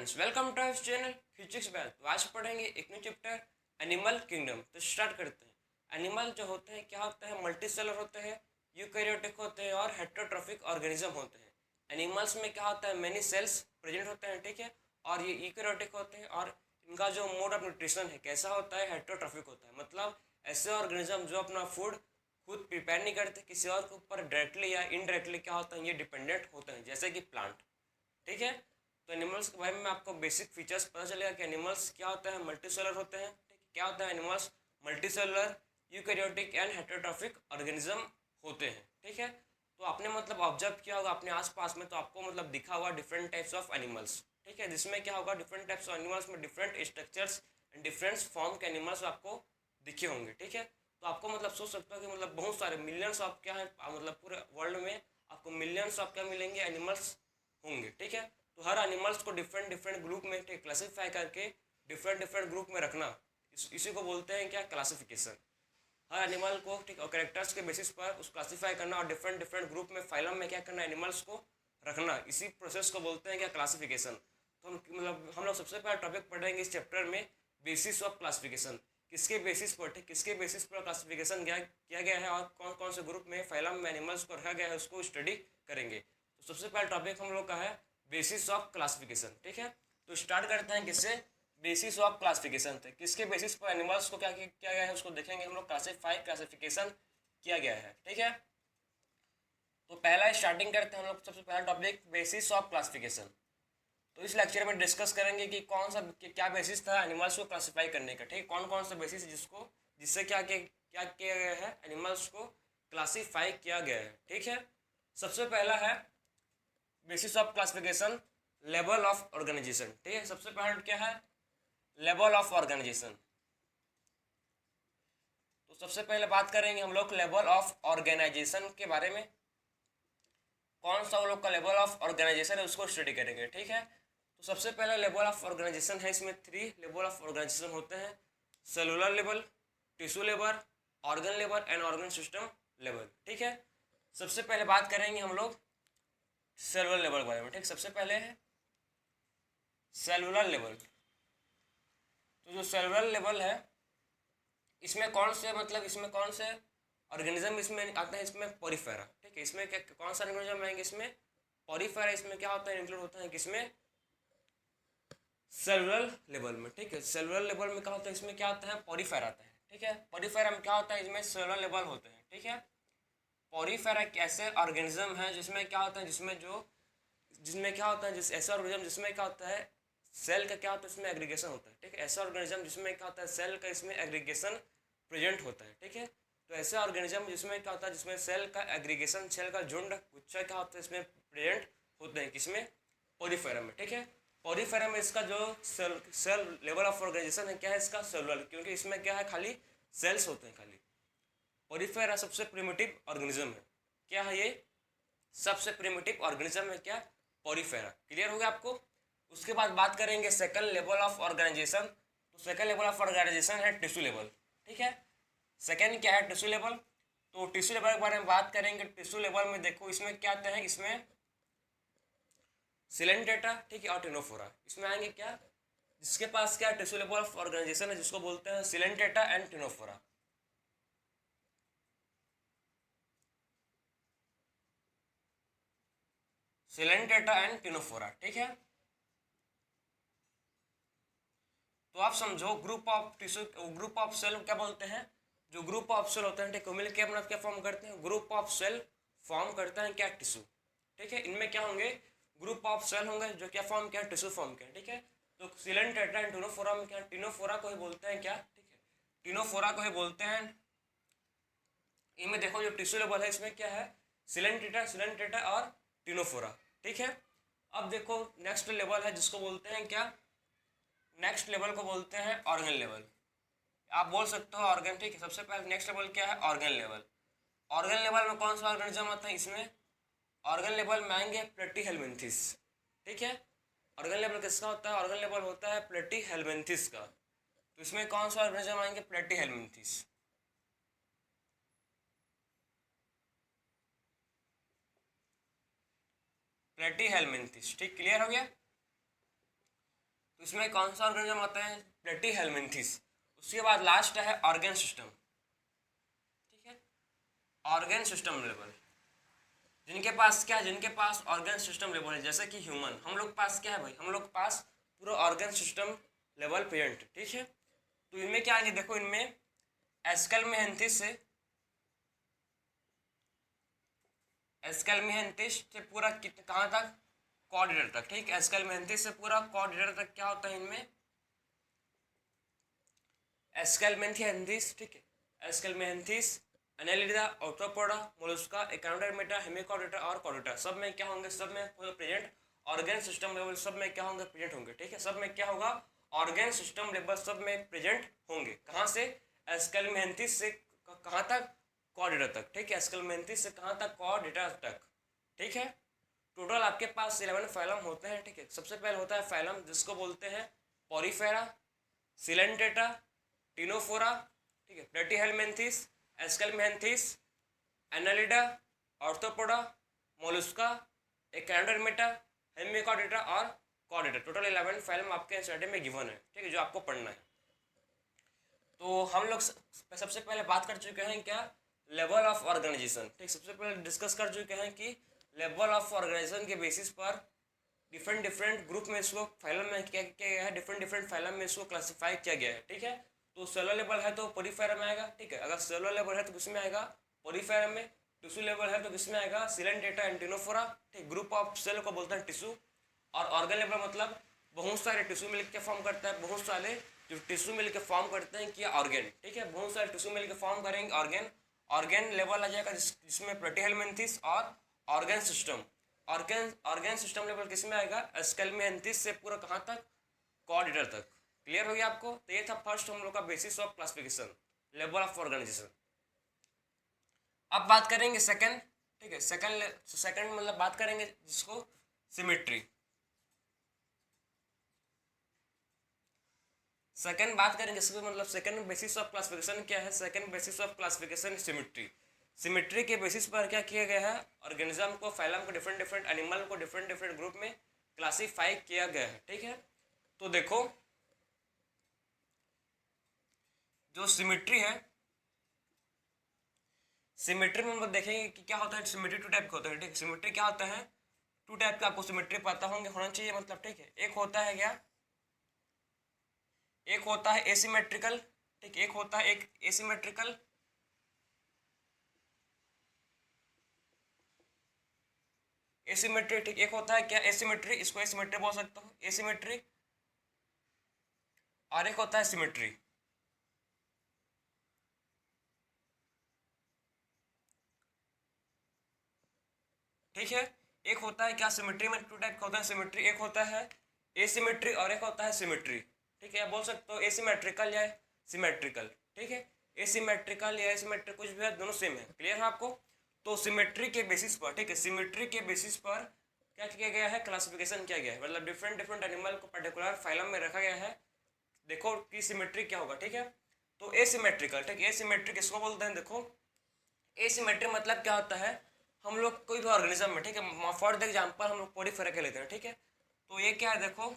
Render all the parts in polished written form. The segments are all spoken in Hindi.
Friends, welcome to our channel physics batch. तो आज पढ़ेंगे एक न्यू चैप्टर एनिमल किंगडम। तो स्टार्ट करते हैं। एनिमल जो होते हैं क्या होते हैं? मल्टी सेलर होते हैं, यूकैरियोटिक होते हैं और हेटेरोट्रॉफिक ऑर्गेनिज्म होते हैं। एनिमल्स में क्या होता है? मेनी सेल्स प्रेजेंट होते हैं, ठीक है। और ये यूकैरियोटिक होते हैं और इनका जो मोड ऑफ न्यूट्रिशन है कैसा होता है? हेटेरोट्रॉफिक होता है। मतलब ऐसे ऑर्गेनिज्म जो अपना फूड खुद प्रिपेयर नहीं करते, किसी और के ऊपर डायरेक्टली या इनडायरेक्टली क्या होता है, ये डिपेंडेंट होते हैं, जैसे कि प्लांट, ठीक है। तो एनिमल्स के बारे में आपको बेसिक फीचर्स पता चलेगा कि एनिमल्स क्या होता है, मल्टी सेलर होते हैं, ठीक है। क्या होता है animals? Multi cellular, eukaryotic and heterotrophic organism होते हैं, ठीक है। तो आपने मतलब ऑब्जर्व किया होगा अपने आसपास में, तो आपको मतलब दिखा होगा डिफरेंट टाइप्स ऑफ एनिमल्स, ठीक है। जिसमें क्या होगा, डिफरेंट टाइप्स ऑफ एनिमल्स में different structures and different form के एनिमल्स आपको दिखे होंगे, ठीक है। तो आपको मतलब सोच सकते हो कि मतलब बहुत सारे मिलियंस ऑफ क्या है, मतलब पूरे वर्ल्ड में आपको मिलियंस ऑफ क्या मिलेंगे, एनिमल्स होंगे, ठीक है। तो हर एनिमल्स को डिफरेंट डिफरेंट ग्रुप में क्लासीफाई करके डिफरेंट डिफरेंट ग्रुप में रखना, इसी को बोलते हैं क्या? क्लासिफिकेशन। हर एनिमल को ठीक और कैरेक्टर्स के बेसिस पर उस क्लासीफाई करना और डिफरेंट डिफरेंट ग्रुप में फाइलम में क्या करना, एनिमल्स को रखना, इसी प्रोसेस को बोलते हैं क्या? क्लासिफिकेशन। तो हम लोग सबसे पहला टॉपिक पढ़ेंगे इस चैप्टर में, बेसिस ऑफ क्लासिफिकेशन। किसके बेसिस पर, ठीक, किसके बेसिस पर क्लासिफिकेशन किया गया है और कौन कौन से ग्रुप में फाइलम में एनिमल्स को रखा गया है, उसको स्टडी करेंगे। तो सबसे पहला टॉपिक हम लोग का है बेसिस ऑफ क्लासिफिकेशन, ठीक है। तो स्टार्ट करते हैं किससे? बेसिस ऑफ क्लासिफिकेशन थे। किसके बेसिस पर एनिमल्स को क्या किया गया है उसको देखेंगे हम लोग। क्लासिफिकेशन किया गया है, ठीक है। तो पहला स्टार्टिंग करते हैं हम लोग, सबसे पहला टॉपिक बेसिस ऑफ क्लासिफिकेशन। तो इस लेक्चर में डिस्कस करेंगे कि कौन सा क्या बेसिस था एनिमल्स को क्लासिफाई करने का, ठीक। कौन कौन सा बेसिस जिससे क्या किया गया है, एनिमल्स को क्लासीफाई किया गया है, ठीक है। सबसे पहला है basis of classification, level of organization, ठीक है। सबसे पहला क्या है? Level of organization. तो सबसे पहले बात करेंगे हम लोग लेवल ऑफ ऑर्गेनाइजेशन के बारे में। कौन सा वो लोग का लेवल ऑफ ऑर्गेनाइजेशन है उसको स्टडी करेंगे, ठीक है। तो सबसे पहला लेवल ऑफ ऑर्गेनाइजेशन है, इसमें 3 लेवल ऑफ ऑर्गेनाइजेशन होते हैं। Cellular level, tissue level, organ level and organ system level, ठीक है। सबसे पहले बात करेंगे हम लोग सेलुलर लेवल के बारे में, ठीक। सबसे पहले है सेलुलर लेवल। तो जो सेलुलर लेवल है, इसमें कौन से मतलब इसमें कौन से ऑर्गेनिज्म इसमें आते हैं? इसमें पॉरीफेरा, ठीक है। इसमें क्या कौन सा ऑर्गेनिज्म आएंगे? इसमें पॉरीफेरा। इसमें क्या होता है? इंक्लूड होता है किसमें? सेलुलर लेवल में, ठीक है। सेलुलर लेवल में क्या होता है? इसमें क्या आता है? पॉरीफेरा आता है, ठीक है। पॉरीफेरा में क्या होता है? इसमें सेलुलर लेवल होते हैं, ठीक है। पॉरीफेरा एक ऐसे ऑर्गेनिज्म है जिसमें क्या होता है, जिसमें क्या होता है, ऐसा ऑर्गेनिज्म जिसमें क्या होता है, सेल का क्या होता है, इसमें एग्रीगेशन होता है, ठीक है। ऐसा ऑर्गेनिज्म जिसमें क्या होता है, सेल का इसमें एग्रीगेशन प्रेजेंट होता है, ठीक है। तो ऐसे ऑर्गेनिज्म जिसमें क्या होता है, जिसमें सेल का एग्रीगेशन, सेल का झुंड, गुच्छा क्या होता है, इसमें प्रेजेंट होते हैं, किसमें? पॉलीफेरा में, ठीक है। पॉलीफेरा में इसका जो सेल लेवल ऑफ ऑर्गेनाइजेशन है क्या है इसका? सेलुलर, क्योंकि इसमें क्या है, खाली सेल्स होते हैं खाली। पॉलीफेरा सबसे प्रिमिटिव ऑर्गेनिज्म है, क्या है ये? सबसे प्रिमिटिव ऑर्गेनिज्म है क्या? पॉलीफेरा। क्लियर हो गया आपको? उसके बाद बात करेंगे सेकंड लेवल ऑफ ऑर्गेनाइजेशन। तो सेकंड लेवल ऑफ ऑर्गेनाइजेशन है टिश्यू लेवल, ठीक है। सेकंड क्या है? Tissue level. तो टिश्यू लेवल के बारे में बात करेंगे। टिश्यू लेवल में देखो इसमें क्या आता है, इसमें सिलेंटेटा, ठीक है, और टिनोफोरा इसमें आएंगे क्या? जिसके पास क्या टिश्यू लेवल ऑफ ऑर्गेनाइजेशन है, जिसको बोलते हैं coelenterata and ctenophora. Coelenterata and ctenophora, ठीक है। तो आप समझो group of tissue, group of cell क्या बोलते हैं? जो ग्रुप ऑफ सेल होते हैं, ठीक है, मिलकर अपना क्या फॉर्म करते हैं? ग्रुप ऑफ सेल फॉर्म करते हैं क्या? टिश्यू, ठीक है। इनमें क्या होंगे? ग्रुप ऑफ सेल होंगे जो क्या फॉर्म किया? टिश्यू फॉर्म किया, ठीक है। तो सिलेंटेट्रा एंड टिनोफोरा में क्या? टिनोफोरा को ही बोलते हैं क्या, ठीक है, टिनोफोरा को ही बोलते हैं। इनमें देखो जो टिश्यू लेवल है इसमें क्या है? सिलेंटेट्रा और टिनोफोरा, ठीक है। अब देखो नेक्स्ट लेवल है जिसको बोलते हैं क्या? नेक्स्ट लेवल को बोलते हैं ऑर्गन लेवल। आप बोल सकते हो ऑर्गन, ठीक है। सबसे पहले नेक्स्ट लेवल क्या है? Organ level. ऑर्गन लेवल में कौन सा ऑर्गेनिज्म आता है? इसमें ऑर्गन लेवल में आएंगे प्लेटीहेल्मिन्थेस, ठीक है। ऑर्गन लेवल किसका होता है? ऑर्गन लेवल होता है प्लेटीहेल्मिन्थेस का। तो इसमें कौन सा ऑर्गेनिज्म आएंगे? प्लेटीहेल्मिन्थेस। प्लेटीहेल्मिन्थेस, ठीक, क्लियर हो गया? इसमें कौन सा ऑर्गेनिज्म आता है? प्लेटीहेल्मिन्थेस। उसके बाद लास्ट है ऑर्गन सिस्टम, ठीक है, ऑर्गन सिस्टम लेवल। जिनके पास क्या है, जिनके पास ऑर्गन सिस्टम लेवल है, जैसे कि ह्यूमन, हम लोग पास क्या है भाई, हम लोग पास पूरा ऑर्गन सिस्टम लेवल प्रेजेंट, ठीक है। तो इनमें क्या है, देखो इनमें एस्केल्मेंथिस से पूरा कहाँ तक, कॉर्डिनेटर तक, ठीक है। एस्केल्मेंथिस से पूरा कॉर्डिनेटर तक क्या होता है इनमें, एस्केल्मेंथिस, ठीक है। एस्केल्मेंथिस, Annelida, Arthropoda, Mollusca, Echinodermata, Hemichordata और कॉर्डेटा, सब में क्या होंगे, सब में प्रेजेंट ऑर्गन सिस्टम लेवल, सब में क्या होंगे, प्रेजेंट होंगे, ठीक है। सब में क्या होगा, ऑर्गन सिस्टम लेवल सब में प्रेजेंट होंगे। कहाँ से, एस्केल्मेंथिस से कहाँ तक, कॉर्डेटा तक, ठीक है। एस्केल्मेंथिस से कहाँ तक, कॉर्डेटा तक, ठीक है। टोटल आपके पास 11 फाइलम होते हैं, ठीक है। सबसे पहले होता है फाइलम जिसको बोलते हैं पॉरीफेरा, सिलेंटेटा, टिनोफोरा, ठीक है, Platyhelminthes, Aschelminthes, Annelida, Arthropoda, Mollusca, Echinodermata, Hemichordata और कॉर्डेटा। टोटल 11 फाइलम आपके एनसीईआरटी में गिवन है, ठीक है, जो आपको पढ़ना है। तो हम लोग सबसे पहले बात कर चुके हैं क्या, लेवल ऑफ ऑर्गेनाइजेशन, ठीक। सबसे पहले डिस्कस कर चुके हैं कि लेवल ऑफ ऑर्गेनाइजेशन के बेसिस पर डिफरेंट ग्रुप में इसको फाइलम में क्या किया गया है, डिफरेंट फाइलम में इसको क्लासीफाई किया गया है, ठीक है। तो सेलुलर लेवल है तो पॉलीफेरा में आएगा, ठीक है। अगर सेलुलर लेवल है तो किसमें आएगा, पॉलीफेरा में। टिश्यू लेवल है तो किसमें आएगा, सिलेंटेटा एंड टिनोफोरा, ठीक। ग्रुप ऑफ सेल को बोलते हैं टिश्यू। और ऑर्गन लेवल मतलब बहुत सारे टिश्यू मिलकर फॉर्म करता है, बहुत सारे जो टिश्यू मिलकर फॉर्म करते हैं क्या, ऑर्गन, ठीक है। बहुत सारे टिश्यू मिलकर फॉर्म करेंगे ऑर्गन। ऑर्गन लेवल आ जाएगा जिसमें प्लेटीहेल्मिन्थेस और organ system. Organ system level किसमें आएगा, एस्केल्मेंथिस से पूरा कहाँ तक, कॉर्डेटा तक। क्लियर हो गया आपको। तो ये था फर्स्ट हम लोग का basis of classification, level of organization. अब बात करेंगे सेकंड, ठीक है। सेकंड मतलब बात करेंगे जिसको सिमेट्री। सेकंड बात करेंगे इसको, मतलब सेकंड बेसिस ऑफ क्लासिफिकेशन क्या है, second basis of classification symmetry. Symmetry के बेसिस पर क्या किया गया है, ऑर्गेनिज्म को, फाइलम को, डिफरेंट एनिमल को डिफरेंट ग्रुप में क्लासीफाई किया गया है, ठीक है। तो देखो जो सिमेट्री है, सिमेट्री में हम लोग देखेंगे कि क्या होता है। सिमेट्री टू टाइप का होता है, ठीक। सिमेट्री क्या होता है, टू टाइप का आपको सिमेट्री पता होंगे, होना चाहिए मतलब, ठीक है। एक होता है क्या, एक होता है एसिमेट्रिकल, ठीक। एक होता है एक एसिमेट्रिकल, एसिमेट्री, ठीक। एक होता है क्या, एसिमेट्री, इसको एसिमेट्री बोल सकता हूँ, एसिमेट्री। और एक होता है सिमेट्री, ठीक है। एक होता है क्या, सिमेट्री में टू टाइप का होता है सिमेट्री, एक होता है एसिमेट्री और एक होता है सिमेट्री, ठीक है। बोल सकते हो एसिमेट्रिकल या सिमेट्रिकल, ठीक है। एसिमेट्रिकल या एसिमेट्रिक कुछ भी है, दोनों सेम है। क्लियर है आपको। तो सिमेट्री के बेसिस पर, ठीक है, सिमेट्री के बेसिस पर क्या किया गया है, क्लासिफिकेशन किया गया है, मतलब डिफरेंट एनिमल को पर्टिकुलर फाइलम में रखा गया है। देखो कि सिमेट्री क्या होगा, ठीक है। तो एसिमेट्रिकल, ठीक, एसिमेट्रिक किसको बोलते हैं, देखो एसिमेट्री मतलब क्या होता है, हम लोग कोई भी ऑर्गेनिज्म में, ठीक है, फॉर द एग्जांपल हम लोग पॉलीफेरा के लेते हैं, ठीक है। तो ये क्या है, देखो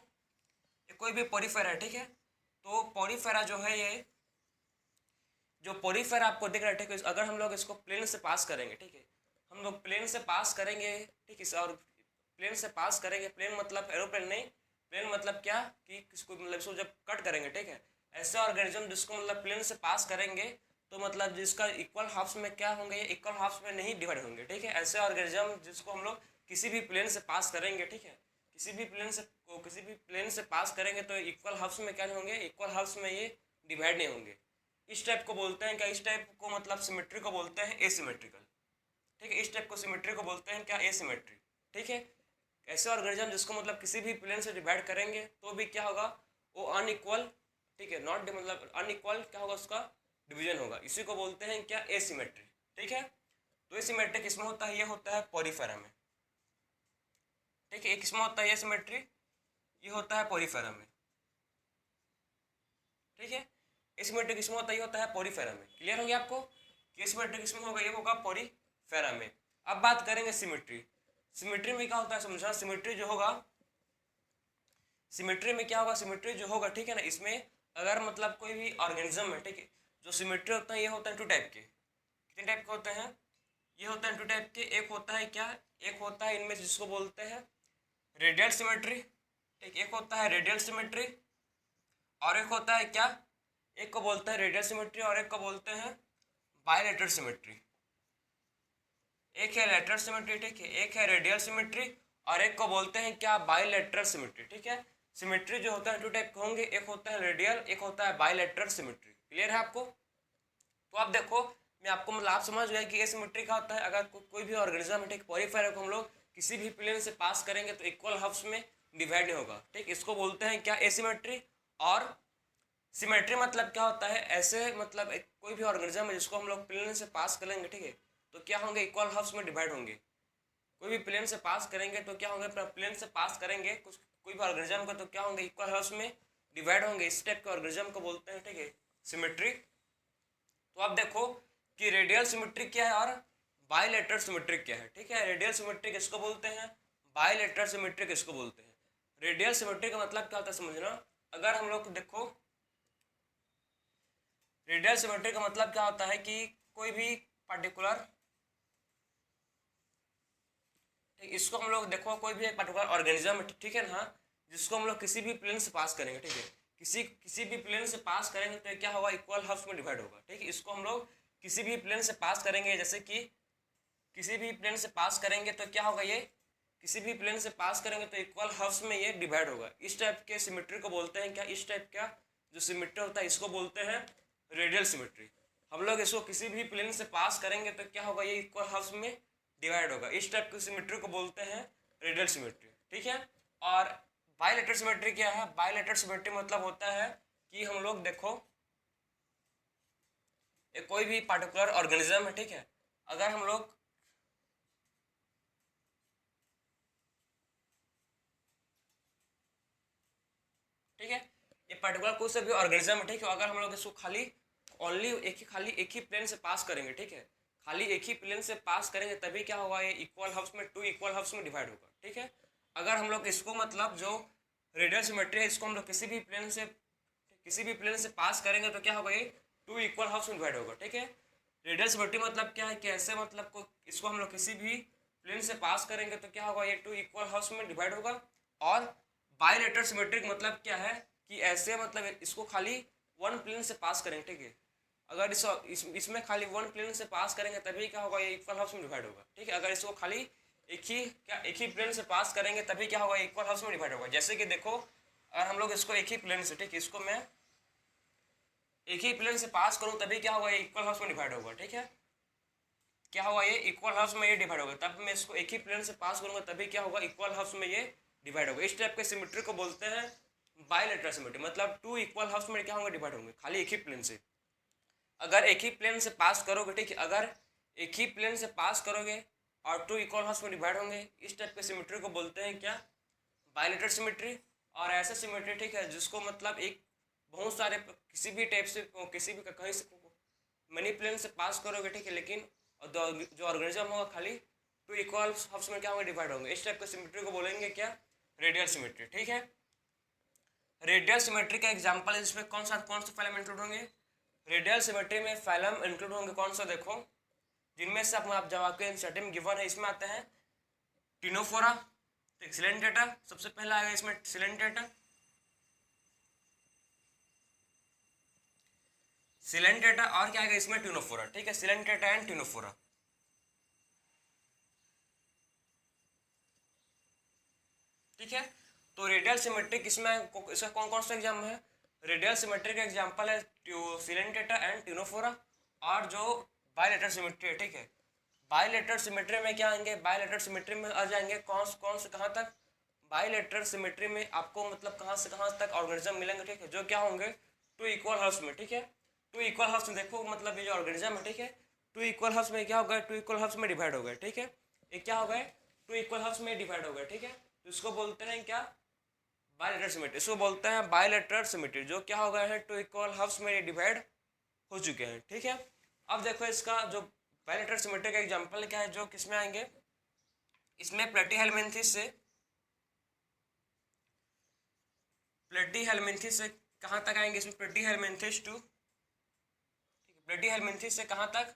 ये कोई भी पॉलीफेरा है, ठीक है। तो पॉलीफेरा जो है, ये जो पॉलीफेरा आपको दिख रहा है, ठीक है, अगर हम लोग इसको प्लेन से पास करेंगे, ठीक है, हम लोग प्लेन से पास करेंगे, ठीक है, और प्लेन से पास करेंगे, प्लेन मतलब एरोप्लेन नहीं, प्लेन मतलब क्या कि किसको, मतलब इसको जब कट करेंगे, ठीक है, ऐसे ऑर्गेनिज्म जिसको मतलब प्लेन से पास करेंगे तो मतलब जिसका इक्वल हाफ्स में क्या होंगे, ये इक्वल हाफ्स में नहीं डिवाइड होंगे, ठीक है। ऐसे ऑर्गेनिज्म जिसको हम लोग किसी भी प्लेन से पास करेंगे, ठीक है, किसी भी प्लेन से पास करेंगे तो इक्वल हाफ्स में क्या नहीं होंगे, इक्वल हाफ्स में ये डिवाइड नहीं होंगे। इस टाइप को बोलते हैं क्या, इस टाइप को मतलब सिमेट्री को बोलते हैं एसिमेट्रिकल, ठीक है। इस टाइप को सिमेट्री को बोलते हैं क्या, एसिमेट्री, ठीक है। ऐसे ऑर्गेनिज्म जिसको मतलब किसी भी प्लेन से डिवाइड करेंगे तो भी क्या होगा, वो अनइक्वल, ठीक है, नॉट मतलब अनइक्वल क्या होगा, उसका डिवीजन होगा। इसी को बोलते हैं क्या, एसिमेट्री, ठीक है। तो एसिमेट्री किसमें होता है, ये होता है पॉलीफेरा में, ठीक है। एक किसमें होता है एसिमेट्री, ये होता है पॉलीफेरा में, ठीक है। एसिमेट्री किसमें होता है, ये होता है पॉलीफेरा में। क्लियर हो गया आपको कि एसिमेट्री किसमें होगा, ये होगा पॉलीफेरा में। अब बात करेंगे सिमेट्री। सिमेट्री में क्या होता है समझना, सिमेट्री जो होगा, सिमेट्री में क्या होगा, सिमेट्री जो होगा ठीक है ना, इसमें अगर मतलब कोई भी ऑर्गेनिज्म है ठीक है, जो सिमेट्री होता है ये होता है टू टाइप के। कितने टाइप के होते हैं, ये होता है टू टाइप के। एक होता है क्या, एक होता है इनमें जिसको बोलते हैं रेडियल सिमेट्री, ठीक, एक होता है रेडियल सिमेट्री और एक होता है क्या, एक को बोलते हैं रेडियल सिमेट्री और एक को बोलते हैं बायलेटरल सिमेट्री। एक है लेटरल सिमेट्री ठीक है, एक है रेडियल सिमेट्री और एक को बोलते हैं क्या, बायलेटरल सिमेट्री। ठीक है, सिमेट्री जो होता है टू टाइप के होंगे, एक होता है रेडियल, एक होता है बायलेटरल सिमेट्री। क्लियर है आपको? तो आप देखो, मैं आपको मतलब आप समझ गए कि ये सिमेट्री क्या होता है। अगर कोई भी ऑर्गेनिज्म है ठीक, पॉलीफेरा को हम लोग किसी भी प्लेन से पास करेंगे तो इक्वल हाफ्स में डिवाइड नहीं होगा। ठीक, इसको बोलते हैं क्या, एसिमेट्री। और सिमेट्री मतलब क्या होता है, ऐसे मतलब कोई भी ऑर्गेनिज्म है जिसको हम लोग प्लेन से पास करेंगे ठीक है, तो क्या होंगे, इक्वल हाफ्स में डिवाइड होंगे। कोई भी प्लेन से पास करेंगे तो क्या होंगे, प्लेन से पास करेंगे कुछ कोई भी ऑर्गेनिज्म का तो क्या होंगे, इक्वल हाफ्स में डिवाइड होंगे। इस टाइप के ऑर्गेनिज्म को बोलते हैं ठीक है सिमेट्री। तो आप देखो कि रेडियल सिमेट्री क्या है और बायलेटरल सिमेट्री क्या है। ठीक है, रेडियल सिमेट्री किसको बोलते हैं, बायलेटरल सिमेट्री किसको बोलते हैं। रेडियल सिमेट्री का मतलब क्या होता है समझना। अगर हम लोग देखो, रेडियल सिमेट्री का मतलब क्या होता है कि कोई भी पर्टिकुलर, इसको हम लोग देखो कोई भी एक पर्टिकुलर ऑर्गेनिज्म ठीक है ना, जिसको हम लोग किसी भी प्लेन से पास करेंगे ठीक है, किसी भी प्लेन से पास करेंगे तो क्या होगा, इक्वल हाफ्स में डिवाइड होगा। ठीक है, इसको हम लोग किसी भी प्लेन से पास करेंगे, जैसे कि किसी भी प्लेन से पास करेंगे तो क्या होगा, ये किसी भी प्लेन से पास करेंगे तो इक्वल हाफ्स में ये डिवाइड होगा। इस टाइप के सिमेट्री को बोलते हैं क्या, इस टाइप का जो सिमेट्री होता है इसको बोलते हैं रेडियल सिमेट्री। हम लोग इसको किसी भी प्लेन से पास करेंगे तो क्या होगा, ये इक्वल हाफ्स में डिवाइड होगा। इस टाइप की सिमेट्री को बोलते हैं रेडियल सिमेट्री। ठीक है, और बायलेटरल सिमेट्री क्या है, बायलेटरल सिमेट्री मतलब होता है कि हम लोग देखो कोई भी पार्टिकुलर ऑर्गेनिज्म है ठीक है, अगर हम लोग ठीक है, ये पर्टिकुलर कोई से भी ऑर्गेनिज्म है ठीक है, अगर हम लोग इसको खाली ओनली एक ही प्लेन से पास करेंगे ठीक है, खाली एक ही प्लेन से पास करेंगे तभी क्या होगा, ये इक्वल हाफ्स में, टू इक्वल हाफ्स में डिवाइड होगा। ठीक है, अगर हम लोग इसको मतलब जो रेडियल सिमेट्री है इसको हम लोग किसी भी प्लेन से पास करेंगे तो क्या होगा, ये टू इक्वल हाफ्स में डिवाइड होगा। ठीक है, रेडियल सिमेट्री मतलब क्या है कि ऐसे मतलब को इसको हम लोग किसी भी प्लेन से पास करेंगे तो क्या होगा, ये टू इक्वल हाफ्स में डिवाइड होगा। और बायलेटरल सिमेट्रिक मतलब क्या है कि ऐसे मतलब इसको खाली वन प्लेन से पास करेंगे। ठीक है, अगर इसमें खाली वन प्लेन से पास करेंगे तभी क्या होगा, ये इक्वल हाफ्स में डिवाइड होगा। ठीक है, अगर इसको खाली एक ही प्लेन से पास करेंगे तभी क्या होगा, इक्वल हाफ्स में डिवाइड होगा। जैसे कि देखो, अगर हम लोग इसको एक ही प्लेन से, ठीक है, इसको मैं एक ही प्लेन से पास करूँ तभी क्या होगा, ये इक्वल हाफ्स में डिवाइड होगा। ठीक है, क्या होगा, ये इक्वल हाफ्स में ये डिवाइड होगा। तब मैं इसको एक ही प्लेन से पास करूंगा तभी क्या होगा, इक्वल हाफ्स में ये डिवाइड होगा। इस टाइप के सिमेट्री को बोलते हैं बायलेटरल सिमेट्री, मतलब टू इक्वल हाफ्स में क्या होंगे, डिवाइड होंगे खाली एक ही प्लेन से। अगर एक ही प्लेन से पास करोगे ठीक है, अगर एक ही प्लेन से पास करोगे और टू इक्वल हाफ्स में डिवाइड होंगे, इस टाइप के सिमेट्री को बोलते हैं क्या, बायलेटरल सिमेट्री। और ऐसा सिमेट्री ठीक है जिसको मतलब एक बहुत सारे किसी भी टाइप से किसी भी कहीं से मनी प्लेन से पास करोगे ठीक है, लेकिन जो ऑर्गेनिज्म होगा खाली टू इक्वल हाफ्स में क्या होंगे, डिवाइड होंगे। इस टाइप के सिमेट्री को बोलेंगे क्या, रेडियल सिमेट्री। ठीक है, रेडियल सिमेट्री का एग्जांपल है इसमें कौन सा फाइलम इंक्लूड होंगे, रेडियल सिमेट्री में फाइलम इंक्लूड होंगे कौन सा, देखो जिनमें से आप जब आपके इंसर्टिम गिवन है इसमें आते हैं टिनोफोरा, तो सिलेंटेटा सबसे पहला आएगा इसमें, सिलेंटेटा और क्या आएगा इसमें, टिनोफोरा। ठीक है, सिलेंटेटा एंड टिनोफोरा। ठीक है, तो रेडियल सिमेट्रिक इसमें इसका कौन कौन सा एग्जाम है, रेडियल सिमेट्रिक का एग्जांपल है सिलेंटेटा एंड टिनोफोरा। और जो बायलेटरल सिमेट्री है ठीक है, बायलेटरल सिमेट्री में क्या आएंगे, बायलेटरल सिमेट्री में आ जाएंगे कौन से कहाँ तक, बायलेटरल सिमेट्री में आपको मतलब कहाँ से कहाँ तक ऑर्गेनिज्म मिलेंगे। ठीक है, जो क्या होंगे, टू इक्वल हाफ्स में। ठीक है, टू इक्वल हाफ्स में देखो मतलब ये जो ऑर्गेनिज्म है ठीक है, टू इक्वल हाफ्स में क्या होगा, टू इक्वल हाफ्स में डिवाइड हो गए। ठीक है, ये क्या हो गए, टू इक्वल हाफ्स में डिवाइड हो गए। ठीक है, तो इसको बोलते हैं क्या, बायलेटरल सिमेट्री। इसको बोलते हैं बायलेटरल सिमेट्री, जो क्या हो गया है, टू इक्वल हाफ्स में डिवाइड हो चुके हैं। ठीक है, अब देखो इसका जो बायलेटरल सिमेट्री का एग्जांपल क्या है, जो किसमें आएंगे, इसमें प्लेटीहेल्मिन्थेस से प्लेटीहेल्मिन्थेस से कहाँ तक आएंगे इसमें, प्लेटीहेल्मिन्थेस टू, प्लेटीहेल्मिन्थेस से कहाँ तक,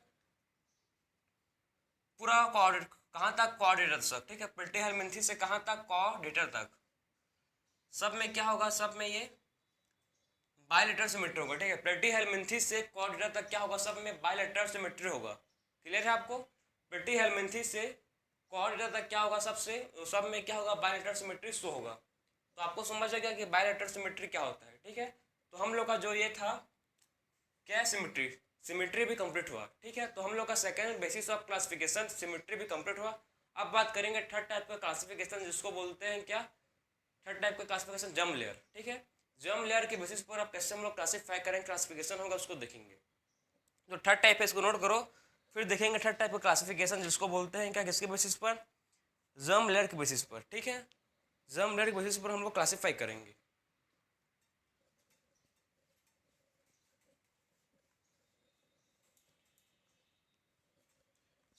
पूरा कॉर्ड कहाँ तक, कॉर्डेटर तक, ठीक है। प्लेटीहेल्मिन्थेस से कहाँ तक, कॉर्डेटर तक। सब में क्या होगा, सब में ये बायलेटरल सिमेट्री होगा, ठीक है। प्लेटीहेल्मिन्थेस से कॉर्डेटर तक क्या होगा, सब में बायलेटरल सिमेट्री होगा। क्लियर है आपको? प्लेटीहेल्मिन्थेस से कॉर्डेटर तक क्या होगा, सब में क्या होगा, बायलेटरल सिमेट्री शो होगा। तो आपको समझ आ गया कि बायलेटरल सिमेट्री क्या होता है, ठीक है। तो हम लोग का जो ये था क्या, सिमेट्री भी कंप्लीट हुआ, ठीक है। तो हम लोग का second basis of classification symmetry भी कंप्लीट हुआ। अब बात करेंगे थर्ड टाइप का क्लासिफिकेशन, जिसको बोलते हैं क्या, थर्ड टाइप का क्लासिफिकेशन जम लेयर, ठीक है। जम लेयर के बेसिस पर अब कैसे हम लोग क्लासिफाई करेंगे, क्लासिफिकेशन होगा उसको देखेंगे। तो थर्ड टाइप है, इसको नोट करो, फिर देखेंगे थर्ड टाइप का क्लासिफिकेशन जिसको बोलते हैं क्या, किसके बेसिस पर, जम लेयर के बेसिस पर, ठीक है। जम लेयर के बेसिस पर हम लोग क्लासिफाई करेंगे।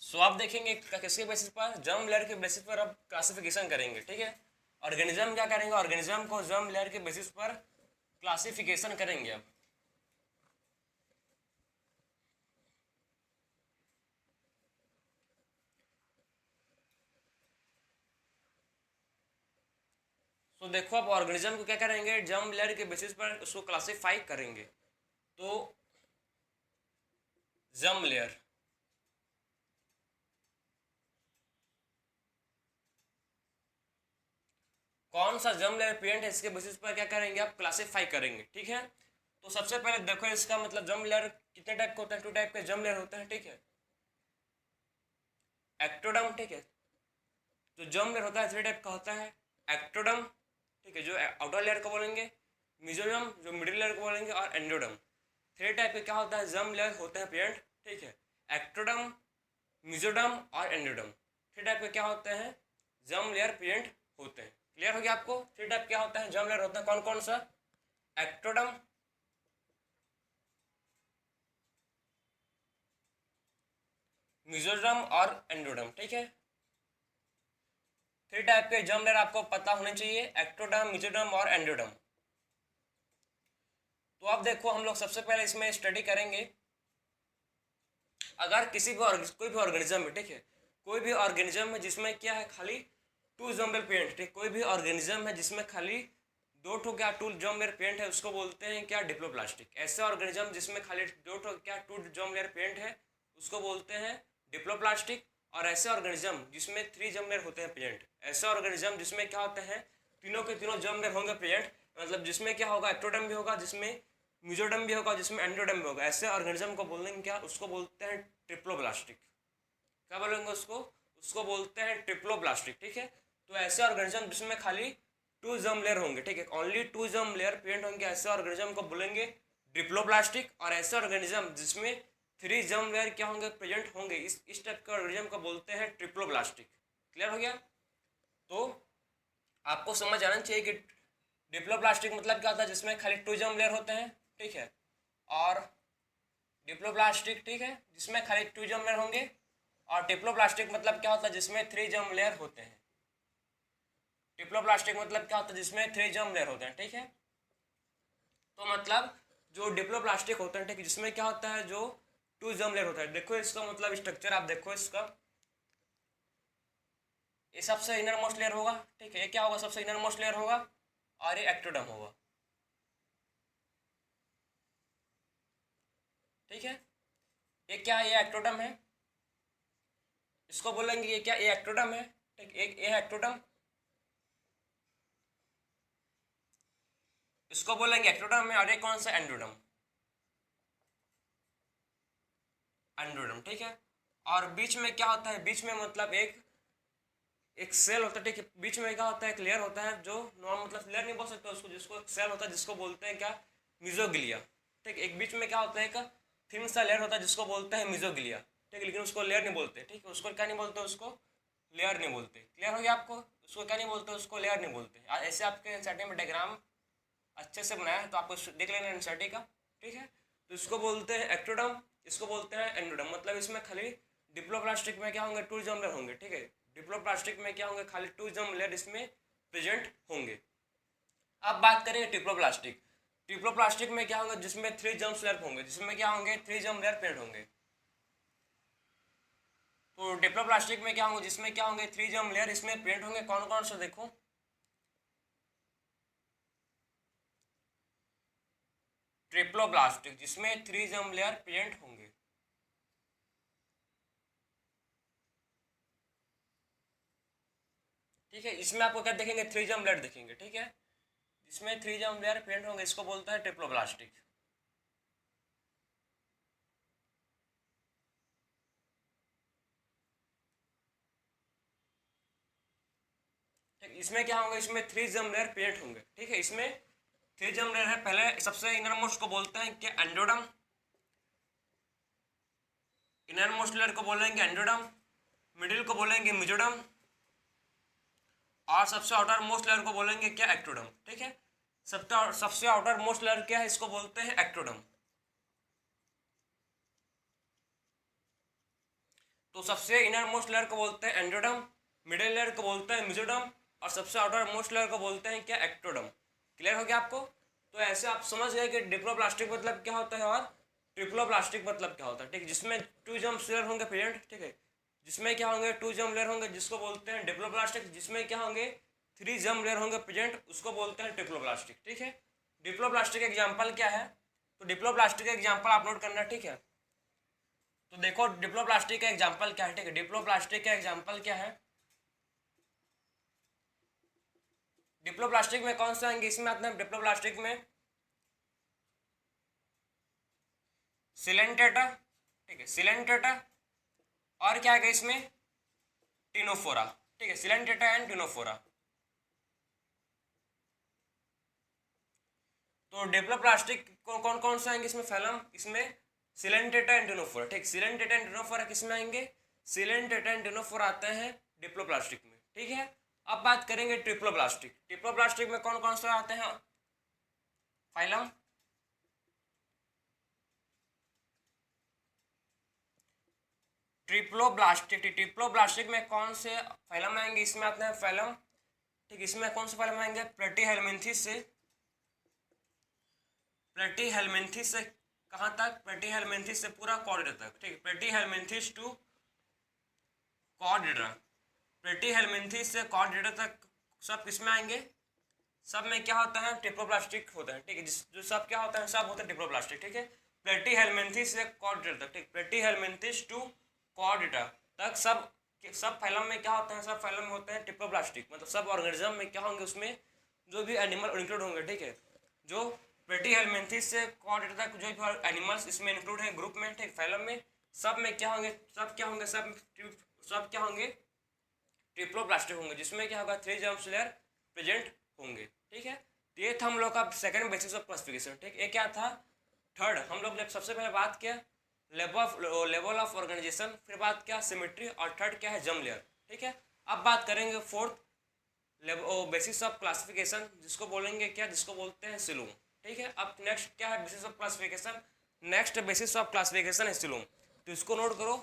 सो आप देखेंगे किसके बेसिस पर, जर्म लेयर के बेसिस पर अब क्लासिफिकेशन करेंगे, ठीक है। ऑर्गेनिज्म क्या करेंगे, ऑर्गेनिज्म को जर्म लेयर के बेसिस पर क्लासिफिकेशन करेंगे अब। तो देखो अब ऑर्गेनिज्म को क्या करेंगे, जर्म लेयर के बेसिस पर उसको क्लासिफाई करेंगे। तो जर्म लेयर, कौन सा जर्म लेयर पेरेंट है, इसके बेसिस पर क्या करेंगे, आप क्लासिफाई करेंगे, ठीक है। तो सबसे पहले देखो इसका मतलब जर्म लेयर कितने टाइप के होते हैं, 2 टाइप के जर्म लेयर होते हैं, ठीक है। एक्टोडर्म, ठीक है। तो जर्म लेयर होता है 3 टाइप का होता है, एक्टोडर्म, ठीक है, जो आउटर लेयर को बोलेंगे, मिजोडर्म जो मिडिल लेयर को बोलेंगे, और एंडोडर्म। 3 टाइप के क्या होता है, जर्म लेयर होते हैं पेरेंट, ठीक है। एक्टोडर्म, मिजोडर्म और एंडोडर्म, 3 टाइप के क्या होते हैं, जर्म लेयर पेरेंट होते हैं। क्लियर हो गया आपको? 3 टाइप क्या होता है, जर्म लेयर होता है, कौन कौन सा, एक्टोडर्म, मिजोडर्म और एंडोडर्म, ठीक है। 3 टाइप के जर्म लेयर आपको पता होने चाहिए, एक्टोडर्म, मिजोडर्म और एंडोडर्म। तो अब देखो हम लोग सबसे पहले इसमें स्टडी करेंगे, अगर किसी भी कोई भी ऑर्गेनिज्म है, ठीक है, कोई भी ऑर्गेनिज्म है जिसमें क्या है, खाली 2 जर्म लेयर पेरेंट, ठीक, कोई भी ऑर्गेनिज्म है जिसमें खाली 2 ठो क्या 2 जर्म लेयर पेरेंट है, उसको बोलते हैं क्या, डिप्लोप्लास्टिक। ऐसे ऑर्गेनिज्म जिसमें खाली 2 ठो क्या 2 जर्म लेयर पेरेंट है, उसको बोलते हैं डिप्लोप्लास्टिक। और ऐसे ऑर्गेनिज्म जिसमें 3 जर्म लेयर होते हैं पेरेंट, ऐसे ऑर्गेनिज्म जिसमें क्या होते हैं, तीनों के तीनों जर्म लेयर होंगे पेरेंट, मतलब जिसमें क्या होगा, एक्टोडर्म भी होगा, जिसमें मिजोडर्म भी होगा, जिसमें एंडोडर्म भी होगा। ऐसे ऑर्गेनिज्म को बोलेंगे क्या, उसको बोलते हैं ट्रिप्लोब्लास्टिक। क्या बोलेंगे उसको, उसको बोलते हैं ट्रिप्लोब्लास्टिक, ठीक है। तो ऐसे ऑर्गेनिज्म जिसमें खाली 2 जर्म लेयर होंगे, ठीक है, ओनली 2 जर्म लेयर पेरेंट होंगे, ऐसे ऑर्गेनिज्म को बोलेंगे डिप्लोप्लास्टिक। और ऐसे ऑर्गेनिज्म जिसमें 3 जर्म लेयर क्या होंगे, प्रेजेंट होंगे, इस टाइप के ऑर्गेनिज्म को बोलते हैं ट्रिप्लोब्लास्टिक। क्लियर हो गया? तो आपको समझ आना चाहिए कि डिप्लोप्लास्टिक मतलब क्या होता है, जिसमें खाली 2 जर्म लेयर होते हैं, ठीक है, और डिप्लोप्लास्टिक, ठीक है, जिसमें खाली 2 जर्म लेयर होंगे। और डिप्लोप्लास्टिक मतलब क्या होता है, जिसमें 3 जर्म लेयर होते हैं। डिप्लोप्लास्टिक मतलब क्या होता है, जिसमें 3 जर्म लेयर होते हैं, ठीक है। तो मतलब जो डिप्लोप्लास्टिक होता है, ठीक है, जिसमें क्या होता है, जो 2 जर्म लेयर होता है। देखो इसका मतलब स्ट्रक्चर आप देखो इसका, ये सबसे इनर मोस्ट लेयर होगा, ठीक है, ये क्या होगा, सबसे इनर मोस्ट लेयर होगा, और ये एक्टोडर्म होगा, ठीक है। ये क्या है, ये एक्टोडर्म है, इसको बोलेंगे ये क्या, ये एक्टोडर्म है, ठीक, एक ये एक्टोडर्म, इसको बोलेंगे एक्टोडर्म है। और ये कौन सा, एंडोडर्म, एंडोडर्म, ठीक है। और बीच में क्या होता है, बीच में मतलब एक सेल होता है, ठीक है, बीच में क्या होता है, एक लेयर होता है, जो नॉर्मल मतलब लेयर नहीं बोल सकते उसको, जिसको एक सेल होता है, जिसको बोलते हैं क्या, मिजोग्लिया, ठीक। एक बीच में क्या होता है, एक थिन सा लेयर होता है, जिसको बोलते हैं मिजोग्लिया, ठीक है, लेकिन उसको लेयर नहीं बोलते, ठीक है, उसको क्या नहीं बोलते, उसको लेयर नहीं बोलते। क्लियर हो गया आपको? उसको क्या नहीं बोलते, उसको लेयर नहीं बोलते। ऐसे आपके एनसीईआरटी में डायग्राम अच्छे से बनाया है, तो आपको देख लेना एनसीईआरटी का, ठीक है। तो इसको बोलते हैं एक्टोडर्म, इसको बोलते हैं एंडोडर्म। मतलब इसमें खाली डिप्लोप्लास्टिक में क्या होंगे, 2 जर्म लेयर होंगे, ठीक है। डिप्लोप्लास्टिक में क्या होंगे, खाली 2 जर्म लेयर इसमें प्रेजेंट होंगे। अब बात करें ट्रिप्लोप्लास्टिक। ट्रिप्लोप्लास्टिक में क्या होगा, जिसमें 3 जर्म लेयर होंगे, जिसमें क्या होंगे 3 जर्म लेयर पेंट होंगे। तो ट्रिप्लोप्लास्टिक में क्या होंगे, जिसमें क्या होंगे 3 जर्म लेयर इसमें पेंट होंगे। कौन कौन से देखो, ट्रिप्लोप्लास्टिक जिसमें 3 जर्म लेयर पेंट होंगे। ठीक है, इसमें आपको क्या देखेंगे 3 जर्म लेयर देखेंगे। ठीक है, इसमें 3 जर्म लेयर पेंट होंगे, इसको बोलता है ट्रिप्लोप्लास्टिक। ठीक, इसमें क्या होंगे, इसमें 3 जर्म लेयर पेंट होंगे। ठीक है, इसमें 3 जर्म लेयर है। पहले सबसे इनर मोस्ट को बोलते हैं क्या, एंडोडर्म। इनर मोस्ट लेयर को बोलेंगे एंडोडर्म, मिडिल को बोलेंगे मेसोडर्म, और सबसे आउटर मोस्ट लेयर को बोलेंगे क्या, एक्टोडर्म। ठीक है, सबसे आउटर मोस्ट लेयर क्या है, इसको बोलते हैं एक्टोडर्म। तो सबसे इनर मोस्ट लेयर को बोलते हैं एंडोडर्म, मिडिल लेयर को बोलते हैं मेसोडर्म, और सबसे आउटर मोस्ट लेयर को बोलते हैं क्या, एक्टोडर्म। क्लियर हो गया आपको? तो ऐसे आप समझ गए कि डिप्लोप्लास्टिक मतलब क्या होता है और ट्रिप्लोप्लास्टिक मतलब क्या होता है। ठीक, जिसमें 2 जर्म लेयर होंगे प्रेजेंट। ठीक है, जिसमें क्या होंगे 2 जर्म लेयर होंगे, जिसको बोलते हैं डिप्लोप्लास्टिक। जिसमें क्या होंगे 3 जर्म लेयर होंगे प्रेजेंट, उसको बोलते हैं ट्रिप्लोप्लास्टिक। ठीक है, डिप्लोप्लास्टिक एग्जाम्पल क्या है, तो डिप्लोप्लास्टिक का एग्जाम्पल आप नोट करना। ठीक है, तो देखो डिप्लोप्लास्टिक का एग्जाम्पल क्या है। ठीक है, डिप्लोप्लास्टिक का एग्जाम्पल क्या है, डिप्लोप्लास्टिक में कौन से आएंगे, इसमें आते हैं डिप्लोप्लास्टिक में सिलेंटेटा। ठीक है, सिलेंटेटा, और क्या है इसमें टिनोफोरा। ठीक है, सिलेंटेटा एंड टिनोफोरा। तो डिप्लोप्लास्टिक कौन कौन से आएंगे इसमें फैलम, इसमें सिलेंटेटा एंड टिनोफोरा। ठीक, सिलेंटेटा एंड टिनोफोरा किस में आएंगे, सिलेंटेटा एंड टिनोफोरा आते हैं डिप्लोप्लास्टिक में। ठीक है, अब बात करेंगे ट्रिप्लोप्लास्टिक। ट्रिप्लोप्लास्टिक में कौन कौन से आते हैं फाइलम, ट्रिप्लोप्लास्टिक में कौन से फाइलम आएंगे, इसमें आते हैं फाइलम। ठीक, इसमें कौन से फाइलम आएंगे, प्लेटीहेलमिन्थेस से, प्लेटीहेलमिन्थेस से कहाँ तक, प्लेटीहेलमिन्थेस से पूरा कॉर्डेटा तक। ठीक, प्लेटीहेलमिन्थेस टू कॉर्डेटा, प्लेटीहेलमिन्थेस से कॉर्डेटा तक सब किसमें आएंगे, सब में क्या होता है ट्रिप्लोप्लास्टिक होता है। ठीक है, जो सब क्या होता है, सब होता है ट्रिप्लोप्लास्टिक। ठीक है, प्लेटीहेलमिन्थेस से कॉर्डेटा तक, ठीक, प्लेटीहेलमिन्थेस टू कॉर्डेटा तक सब फाइलम में क्या होते हैं, सब फाइलम में होते हैं ट्रिप्लोप्लास्टिक। मतलब सब ऑर्गेनिज्म में क्या होंगे, उसमें जो भी एनिमल इंक्लूड होंगे। ठीक है, जो प्लेटीहेलमिन्थेस से कॉर्डेटा तक जो भी एनिमल्स इसमें इंक्लूड है ग्रुप में, ठीक, फाइलम में, सब में क्या होंगे, सब क्या होंगे, सब क्या होंगे ट्रिप्लोप्लास्टिक होंगे, जिसमें क्या होगा 3 जर्म लेयर प्रेजेंट होंगे। ठीक है, तो ये था हम लोग का सेकंड बेसिस ऑफ क्लासिफिकेशन। ठीक, ये क्या था, थर्ड। हम लोग ने सबसे पहले बात किया लेवल ऑफ ऑर्गेनाइजेशन, फिर बात क्या सिमेट्री, और थर्ड क्या है जर्म लेयर। ठीक है, अब बात करेंगे फोर्थ बेसिस ऑफ क्लासिफिकेशन, जिसको बोलेंगे क्या, जिसको बोलते हैं सिलूम। ठीक है, अब नेक्स्ट क्या है basis of classification, next basis of classification है सिलूम। तो इसको नोट करो,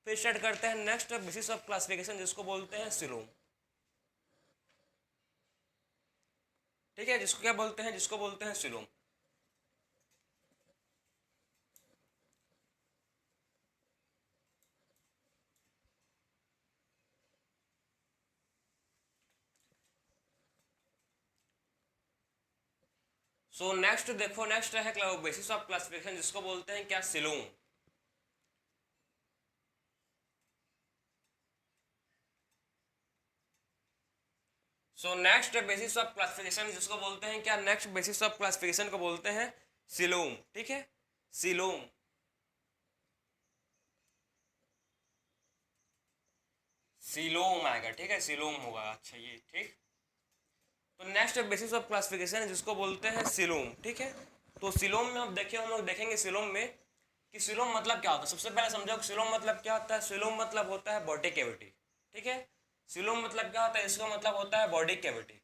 फिर स्टार्ट करते हैं नेक्स्ट बेसिस ऑफ क्लासिफिकेशन, जिसको बोलते हैं सिलूम। ठीक है, जिसको क्या बोलते हैं, जिसको बोलते हैं सिलूम। सो नेक्स्ट देखो, नेक्स्ट है बेसिस ऑफ क्लासिफिकेशन, जिसको बोलते हैं क्या, coelom. So next basis of classification जिसको बोलते हैं क्या, नेक्स्ट बेसिस ऑफ क्लासिफिकेशन को बोलते हैं सिलोम। ठीक है, सिलोम, सिलोम आएगा। ठीक है, सिलोम होगा। अच्छा ये ठीक, तो नेक्स्ट बेसिस ऑफ क्लासिफिकेशन जिसको बोलते हैं सिलोम। ठीक है, तो सिलोम में अब देखिए, हम लोग देखेंगे सिलोम में कि सिलोम मतलब क्या होता है। सबसे पहले समझो कि सिलोम मतलब क्या होता है। सिलोम मतलब होता है बॉडी कैविटी। ठीक है, सिलोम मतलब क्या होता है, इसका मतलब होता है बॉडी कैविटी।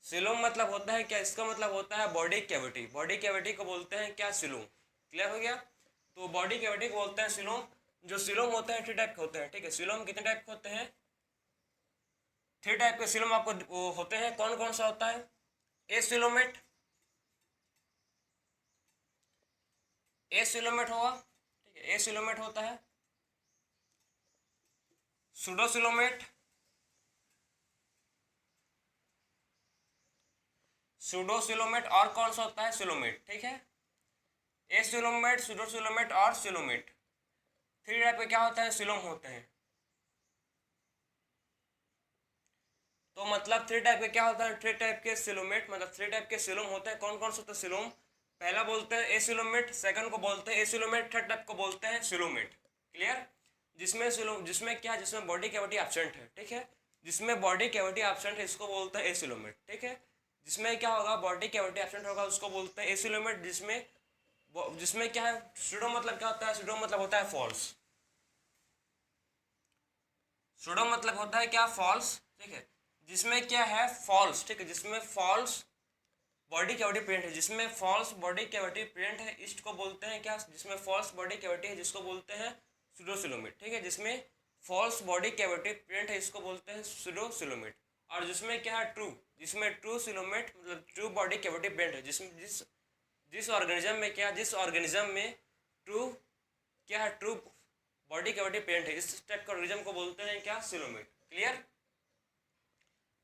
सिलोम मतलब होता है क्या, इसका मतलब होता है बॉडी कैविटी। बॉडी कैविटी को बोलते हैं क्या, सिलोम। क्लियर हो गया, तो बॉडी कैविटी को बोलते हैं सिलोम। जो सिलोम होते हैं 3 टाइप के होते हैं, ठीक है। सिलोम कितने टाइप के होते हैं? 3 टाइप के सिलोम आपको वो होते हैं। कौन कौन सा होता है? एसिलोमेट, एसिलोमेट होगा, ठीक है, एसिलोमेट होता है। सुडोसिलोमेट, सुडोसिलोमेट, और कौन सा होता है? सिलोमेट, ठीक है। एसिलोमेट, सुडोसिलोमेट और सिलोमेट, 3 टाइप के क्या होता है? सिलोम होते हैं। तो मतलब 3 टाइप के क्या होता है? 3 टाइप के सिलोमेट, मतलब 3 टाइप के सिलोम होते हैं। कौन कौन सा होता है सिलोम? पहला बोलते हैं एसिलोमेट, सेकंड को बोलते हैं एसिलोमेट, थर्ड टाइप को बोलते हैं सिलोमेट। क्लियर? जिसमें सिलोम, जिसमें क्या, जिसमें बॉडी कैविटी एब्सेंट है, ठीक है। जिसमें बॉडी कैविटी एब्सेंट है इसको बोलते हैं एसिलोमेट, ठीक है। जिसमें क्या होगा, बॉडी कैविटी एब्सेंट होगा उसको बोलते हैं एसिलोमेट। जिसमें जिसमें क्या है, सूडो मतलब क्या होता है? सूडो मतलब होता है फॉल्स। सूडो मतलब होता है क्या? फॉल्स, ठीक है। जिसमें क्या है? फॉल्स, ठीक है। जिसमें फॉल्स बॉडी कैविटी प्रिंट है, जिसमें फॉल्स बॉडी कैविटी प्रिंट है, इस्ट को बोलते हैं क्या? जिसमें फॉल्स बॉडी कैविटी है जिसको बोलते हैं सूडोसिलोमेट, ठीक है। जिसमें फॉल्स बॉडी कैविटी प्रिंट है इसको बोलते हैं सूडोसिलोमेट। और जिसमें क्या है? ट्रू, जिसमें ट्रू सिलोमेट मतलब ट्रू बॉडी कैविटी प्रिंट है, जिसमें जिस ऑर्गेनिज्म में क्या, जिस ऑर्गेनिज्म में ट्रू क्या है, ट्रू बॉडी कैविटी प्रिंट है, इस टाइप का ऑर्गेनिज्म को बोलते हैं क्या? सिलोमेट। क्लियर?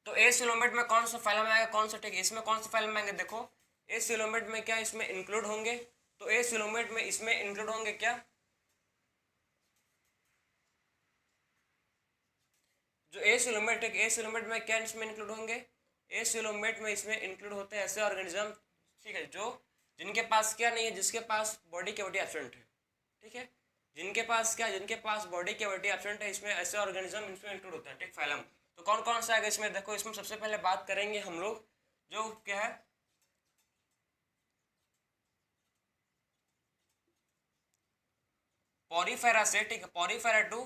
तो ए सिलोमेट में कौन सा फाइलम आएगा, कौन सा, ठीक है। इसमें कौन सा फाइलम आएंगे? देखो ए सिलोमेट में क्या इसमें इंक्लूड होंगे, तो ए सिलोमेट में इसमें इंक्लूड होंगे क्या? जो ए सिलोमेट है, ए सिलोमेट में क्या इसमें इंक्लूड होंगे? ए सिलोमेट में इसमें इंक्लूड होते हैं ऐसे ऑर्गेनिज्म, ठीक है, जो जिनके पास क्या नहीं है, जिसके पास बॉडी कैविटी एब्सेंट है, ठीक है। जिनके पास क्या, जिनके पास बॉडी कैविटी एब्सेंट है, इसमें ऐसे ऑर्गेनिज्म इसमें इंक्लूड होते हैं, ठीक। फाइलम तो कौन कौन सा आएगा इसमें? देखो इसमें सबसे पहले बात करेंगे हम लोग जो क्या है, पॉरीफेरा से, ठीक है, पॉरीफेरा टू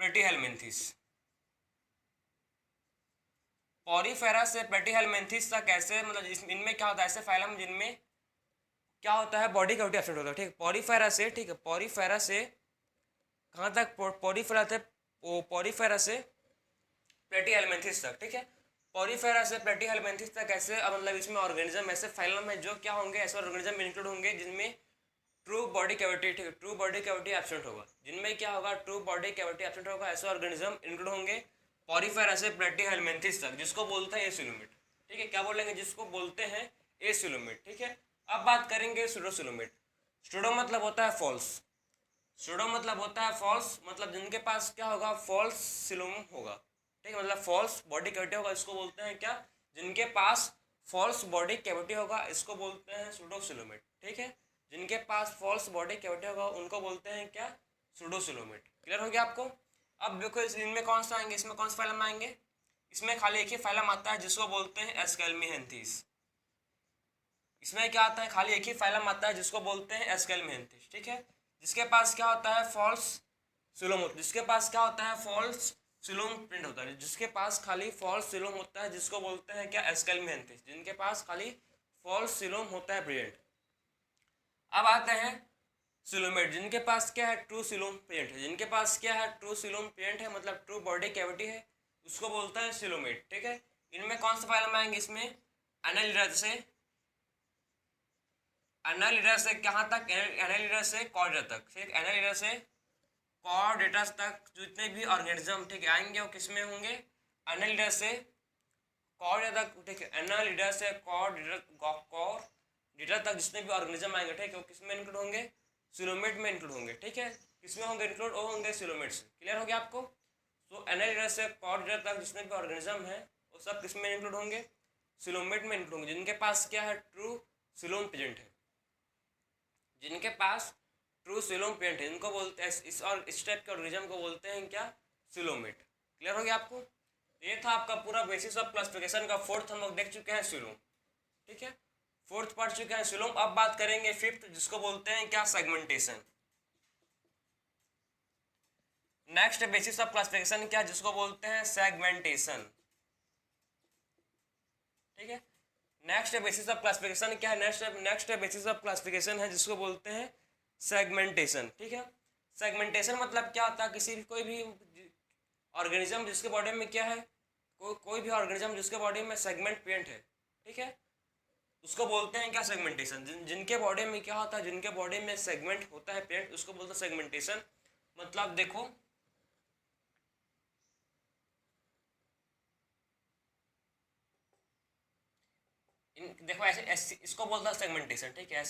प्लेटीहेलमिन्थेस, पॉरीफेरा से प्लेटीहेलमिन्थेस तक ऐसे, मतलब इनमें क्या होता है? ऐसे फाइलम जिनमें क्या होता है? बॉडी कैविटी एब्सेंट होता है, ठीक है। पॉरीफेरा से, ठीक है, पॉरीफेरा से कहाँ तक? पॉरीफेरा थे, पॉरीफेरा से प्लेटीहेलमिन्थेस तक, ठीक है। पॉरीफेरा से प्लेटीहेलमिन्थेस तक ऐसे, मतलब इसमें ऑर्गेनिज्म ऐसे फाइलम है जो क्या होंगे? ऐसे ऑर्गेनिज्म इंक्लूड होंगे जिनमें ट्रू बॉडी कैविटी, ठीक है, ट्रू बॉडी कैविटी एब्सेंट होगा। जिनमें क्या होगा? ट्रू बॉडी कैविटी एब्सेंट होगा, ऐसे ऑर्गेनिज्म इंक्लूड होंगे पॉरीफेरा से प्लेटीहेलमिन्थेस तक, जिसको बोलते हैं एसिलोमेट, ठीक है। क्या बोलेंगे? जिसको बोलते हैं एसिलोमेट, ठीक है। अब बात करेंगे सूडोसिलोमेट। सूडो मतलब होता है फॉल्स, सूडो मतलब होता है फॉल्स, मतलब जिनके पास क्या होगा? फॉल्स सिलोम होगा, ठीक है, मतलब फॉल्स बॉडी कैविटी होगा, इसको बोलते हैं क्या? जिनके पास फॉल्स बॉडी कैविटी होगा इसको बोलते हैं सूडोसिलोमेट, ठीक है। जिनके पास फॉल्स बॉडी कैविटी होगा उनको बोलते हैं क्या? सूडोसिलोमेट। क्लियर हो गया आपको? अब देखो इनमें कौन सा आएंगे, इसमें कौन सा फाइलम आएंगे? इसमें खाली एक ही फाइलम आता है जिसको बोलते हैं एस्केल्मिहेंथीस। इसमें क्या आता है? खाली एक ही फाइलम आता है जिसको बोलते हैं एस्केल्मिहेंथीस, ठीक है। जिसके पास क्या होता है? फॉल्स सिलोम, जिसके पास क्या होता है? फॉल्स सिलोम प्रिंट होता है, जिसके पास खाली फॉल्स सिलोम होता है जिसको बोलते हैं क्या? एस्केल्मिहेंथीस। जिनके पास खाली फॉल्स सिलोम होता है प्रिंट। अब आते हैं सिलोमेट, जिनके पास क्या है? ट्रू सिलोम प्रिंट है। जिनके पास क्या है? ट्रू सिलोम प्रिंट है, मतलब ट्रू बॉडी कैविटी है, उसको बोलता है सिलोमेट, ठीक है। इनमें कौन सा फाइलम आएंगे? इसमें एनालिडा से, एनालिडा से कहाँ तक? एनालिडा से कॉर्डेटा तक, ठीक। एनालिडा से कॉर्डेटा तक जितने भी ऑर्गेनिज्म, ठीक है, आएंगे वो किस में होंगे? एनालिडा से कॉर्डेटा तक, ठीक है। एनालिडा से कॉर्डेटा तक जितने भी ऑर्गेनिज्म आएंगे, ठीक है, वो किस में इंक्लूड होंगे? सिलोमेट में इंक्लूड होंगे, ठीक है। किसमें होंगे इंक्लूड? वो होंगे सिलोमेट से। क्लियर हो गया आपको? तो एनालिडा से कॉर्डेटा तक जितने भी ऑर्गेनिज्म है वो सब किस में इंक्लूड होंगे? सिलोमेट में इंक्लूड होंगे, जिनके पास क्या है? ट्रू सिलोम प्रिंट है। जिनके पास ट्रू सिलोम प्रिंट है इनको बोलते हैं, इस टाइप के ऑर्गेनिज्म को बोलते हैं क्या? सिलोमेट। क्लियर हो गया आपको? ये था आपका पूरा बेसिस ऑफ क्लासिफिकेशन का। फोर्थ हम लोग देख चुके हैं सिलोम, ठीक है, फोर्थ पढ़ चुके हैं सिलोम। अब बात करेंगे फिफ्थ, जिसको बोलते हैं क्या? Segmentation. Next basis of classification क्या? जिसको बोलते हैं सेगमेंटेशन, ठीक है। नेक्स्ट बेसिस ऑफ क्लासिफिकेशन क्या है? नेक्स्ट बेसिस ऑफ क्लासिफिकेशन है जिसको बोलते हैं सेगमेंटेशन, ठीक है। सेगमेंटेशन मतलब क्या होता है, किसी भी कोई भी ऑर्गेनिज्म जिसके बॉडी में क्या है, कोई भी ऑर्गेनिज्म जिसके बॉडी में सेगमेंट पेंट है, ठीक है, उसको बोलते हैं क्या, सेगमेंटेशन। जिनके बॉडी में क्या होता है, जिनके बॉडी में सेगमेंट होता है पेंट, उसको बोलते हैं सेगमेंटेशन। मतलब देखो देखो ऐसे इसको बोलता है सेगमेंटेशन, ठीक है।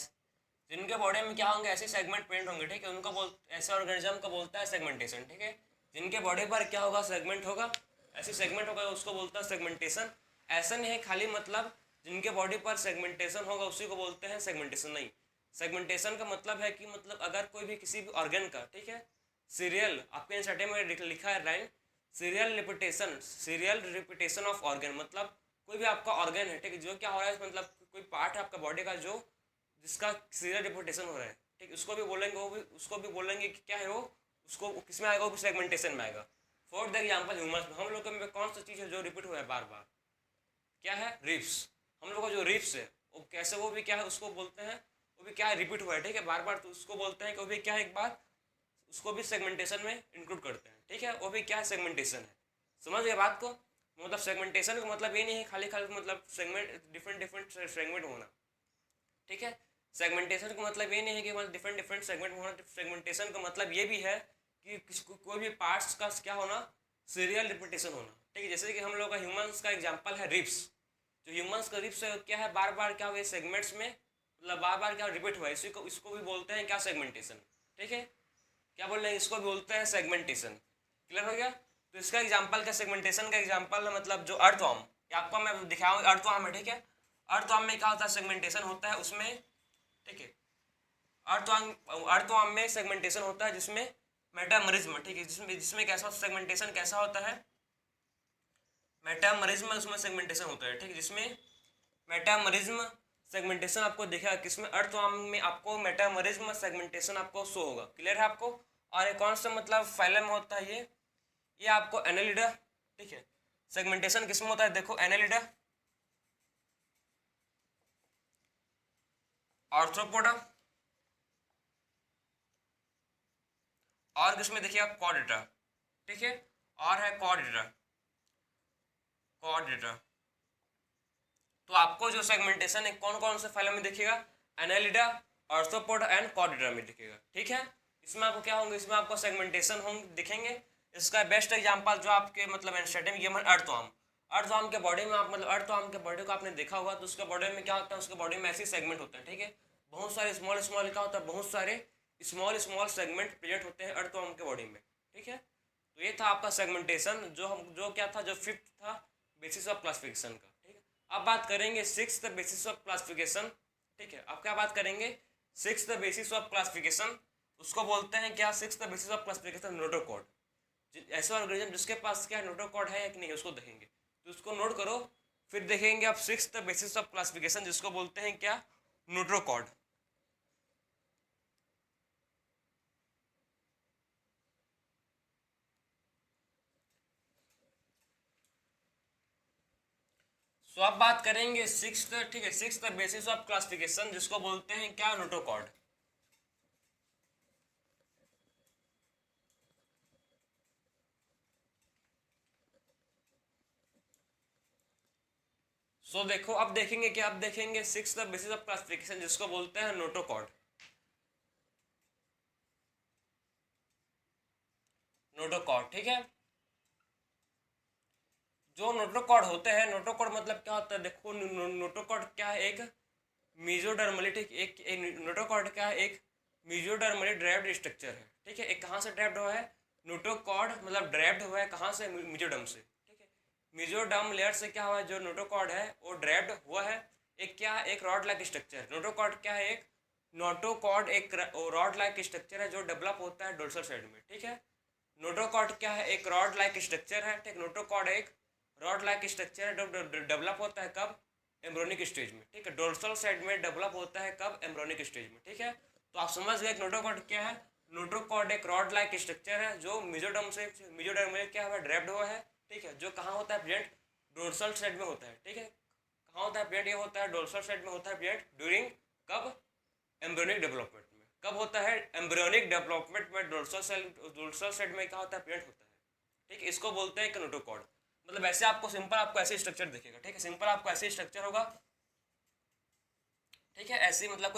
जिनके बॉडी में क्या होंगे, ऐसे सेगमेंट पेंट होंगे, ठीक है, उनको ऐसे ऑर्गेनिज्म को बोलता है सेगमेंटेशन, ठीक है। जिनके बॉडी पर क्या होगा, सेगमेंट होगा, ऐसे सेगमेंट होगा, उसको बोलता है सेगमेंटेशन। ऐसा नहीं है खाली मतलब जिनके बॉडी पर सेगमेंटेशन होगा उसी को बोलते हैं सेगमेंटेशन, नहीं। सेगमेंटेशन का मतलब है कि मतलब अगर कोई भी किसी भी ऑर्गन का, ठीक है, सीरियल, आपके इंस्टाटे में लिखा है line, serial repetition of organ, मतलब कोई भी आपका ऑर्गन है, ठीक है, जो क्या हो रहा है, मतलब कोई पार्ट है आपका बॉडी का जो जिसका सीरियल रिपीटेशन हो रहा है, ठीक, उसको भी बोलेंगे, वो भी उसको भी बोलेंगे कि क्या है वो, उसको किस में आएगा, वो भी सेगमेंटेशन में आएगा। फॉर द एग्जाम्पल ह्यूमंस में हम लोग में कौन सा चीज़ है जो रिपीट हो रहा है बार बार, क्या है, रिप्स। हम लोग का जो रिप्स है वो कैसे, वो भी क्या है, उसको बोलते हैं, वो भी क्या है, रिपीट हुआ है, ठीक है, बार बार, तो उसको बोलते हैं कि वो भी क्या है, एक बार उसको भी सेगमेंटेशन में इंक्लूड करते हैं, ठीक है, वो भी क्या है, सेगमेंटेशन है। समझ गए बात को। मतलब सेगमेंटेशन का मतलब ये नहीं है खाली खाली मतलब सेगमेंट, डिफरेंट डिफरेंट सेगमेंट होना, ठीक है। सेगमेंटेशन का मतलब ये नहीं है कि मतलब डिफरेंट डिफरेंट सेगमेंट होना। सेगमेंटेशन का मतलब ये भी है कि कोई भी पार्ट्स का क्या होना, सीरियल रिपीटेशन होना, ठीक है। जैसे कि हम लोग का ह्यूमंस का एग्जांपल है रिप्स। जो ह्यूमंस का रिप्स है क्या है, बार बार क्या हुए सेगमेंट्स में, मतलब बार बार क्या रिपीट हुआ है, इसी को इसको भी बोलते हैं क्या, सेगमेंटेशन, ठीक है। क्या बोल रहे हैं, इसको भी बोलते हैं सेगमेंटेशन। क्लियर हो गया। तो इसका एग्जांपल क्या, सेगमेंटेशन का एग्जांपल है, मतलब जो अर्थवर्म, आपको मैं दिखाऊँ, अर्थवर्म है, ठीक है। अर्थवर्म में क्या होता है, सेगमेंटेशन होता है उसमें, ठीक है। अर्थवर्म में सेगमेंटेशन होता है जिसमें मेटामरिज्म, ठीक है, जिसमें जिसमें कैसा सेगमेंटेशन कैसा होता है, मेटामरिज्म, उसमें सेगमेंटेशन होता है, ठीक है, जिसमें मेटामरिज्म सेगमेंटेशन आपको दिखेगा किसमें, अर्थवर्म में आपको मेटामरिज्म सेगमेंटेशन आपको शो होगा। क्लियर है आपको। और एक कौन सा मतलब फाइलम होता है ये आपको एनालिडा, ठीक है। सेगमेंटेशन किसमें होता है, देखो एनालिडा, आर्थ्रोपोडा, और किसमें देखिए आप, कॉर्डेटा, ठीक है, और है कॉर्डेटा, कॉर्डेटा। तो आपको जो सेगमेंटेशन है कौन कौन से फाइलम में दिखेगा, एनालिडा, आर्थ्रोपोडा एंड कॉर्डेटा में दिखेगा, ठीक है। इसमें आपको क्या होंगे, इसमें आपको सेगमेंटेशन होंगे दिखेंगे। इसका बेस्ट एग्जांपल जो आपके मतलब एंस्टेटम ये अर्थवर्म, अर्थवर्म के बॉडी में आप मतलब अर्थवर्म के बॉडी को आपने देखा होगा, तो उसके बॉडी में क्या होता है, उसके बॉडी में ऐसे सेगमेंट होते हैं, ठीक है। बहुत सारे स्मॉल स्मॉल क्या होता है, बहुत सारे स्मॉल स्मॉल सेगमेंट प्रेजेंट होते हैं अर्थवर्म के बॉडी में, ठीक है। तो ये था आपका सेगमेंटेशन, जो क्या था, जो फिफ्थ था बेसिस ऑफ क्लासिफिकेशन का, ठीक है। अब बात करेंगे सिक्स्थ बेसिस ऑफ क्लासिफिकेशन, ठीक है। अब क्या बात करेंगे, सिक्स्थ बेसिस ऑफ क्लासिफिकेशन, उसको बोलते हैं क्या, sixth basis of classification notochord. ऐसे ऑर्गेनिज्म जिसके पास क्या नोटोकॉर्ड है कि नहीं, उसको देखेंगे, तो उसको नोट करो। फिर देखेंगे आप सिक्स्थ बेसिस ऑफ क्लासिफिकेशन जिसको बोलते हैं क्या, नोटोकॉर्ड। सो अब बात करेंगे सिक्स्थ, ठीक है, सिक्स्थ बेसिस ऑफ क्लासिफिकेशन जिसको बोलते हैं क्या, नोटोकॉर्ड। सो देखो अब देखेंगे क्या, अब देखेंगे सिक्स्थ बेसिस ऑफ क्लासिफिकेशन जिसको बोलते हैं नोटोकॉर्ड, नोटोकॉर्ड, ठीक है। जो नोटोकॉर्ड होते हैं, नोटोकॉर्ड मतलब क्या होता है, देखो नोटोकॉर्ड क्या है, एक मीजोडर्मली, ठीक, एक नोटोकॉर्ड क्या है, एक मीजोडर्मली ड्राइव्ड स्ट्रक्चर है, ठीक है। एक कहाँ से ड्राइव्ड हुआ है, नोटोकॉर्ड मतलब ड्राइव्ड हुआ है कहाँ से, मीजोडर्म से, ठीक है। मीजोडर्म लेयर से क्या हुआ है, जो नोटोकॉर्ड है वो ड्राइव्ड हुआ है। एक क्या है, एक रॉड लाइक स्ट्रक्चर, नोटोकॉर्ड क्या है, एक नोटोकॉर्ड एक रॉड लाइक स्ट्रक्चर है जो डेवलप होता है डोर्सल साइड में, ठीक है। नोटोकॉर्ड क्या है, एक रॉड लाइक स्ट्रक्चर है, ठीक। नोटोकॉर्ड एक रॉड लाइक स्ट्रक्चर है, डेवलप होता है कब, एम्ब्रोनिक स्टेज में, ठीक है। डोर्सल साइड में डेवलप होता है कब, एम्ब्रोनिक स्टेज में, ठीक है। तो आप समझ गए नोटोकॉर्ड क्या है। नोटोकॉर्ड एक रॉड लाइक स्ट्रक्चर है जो मिजोडर्म में क्या हुआ, ड्रैप्ड हुआ है, ठीक है। जो कहाँ होता है प्रेजेंट, डोर्सल साइड में होता है, ठीक है। कहाँ होता है प्रेजेंट, ये होता है डोर्सल साइड में होता है प्रेजेंट ड्यूरिंग कब, एम्ब्रोनिक डेवलपमेंट में, कब होता है? एम्ब्रियोनिक डेवलपमेंट में डोर्सल साइड में क्या होता है? पेरेंट होता है। ठीक है, इसको बोलते हैं नोटोकॉर्ड। मतलब ऐसे आपको सिंपल आपको ऐसे स्ट्रक्चर दिखेगा। ठीक है, सिंपल आपको ऐसे स्ट्रक्चर होगा। ठीक है, ऐसे मतलब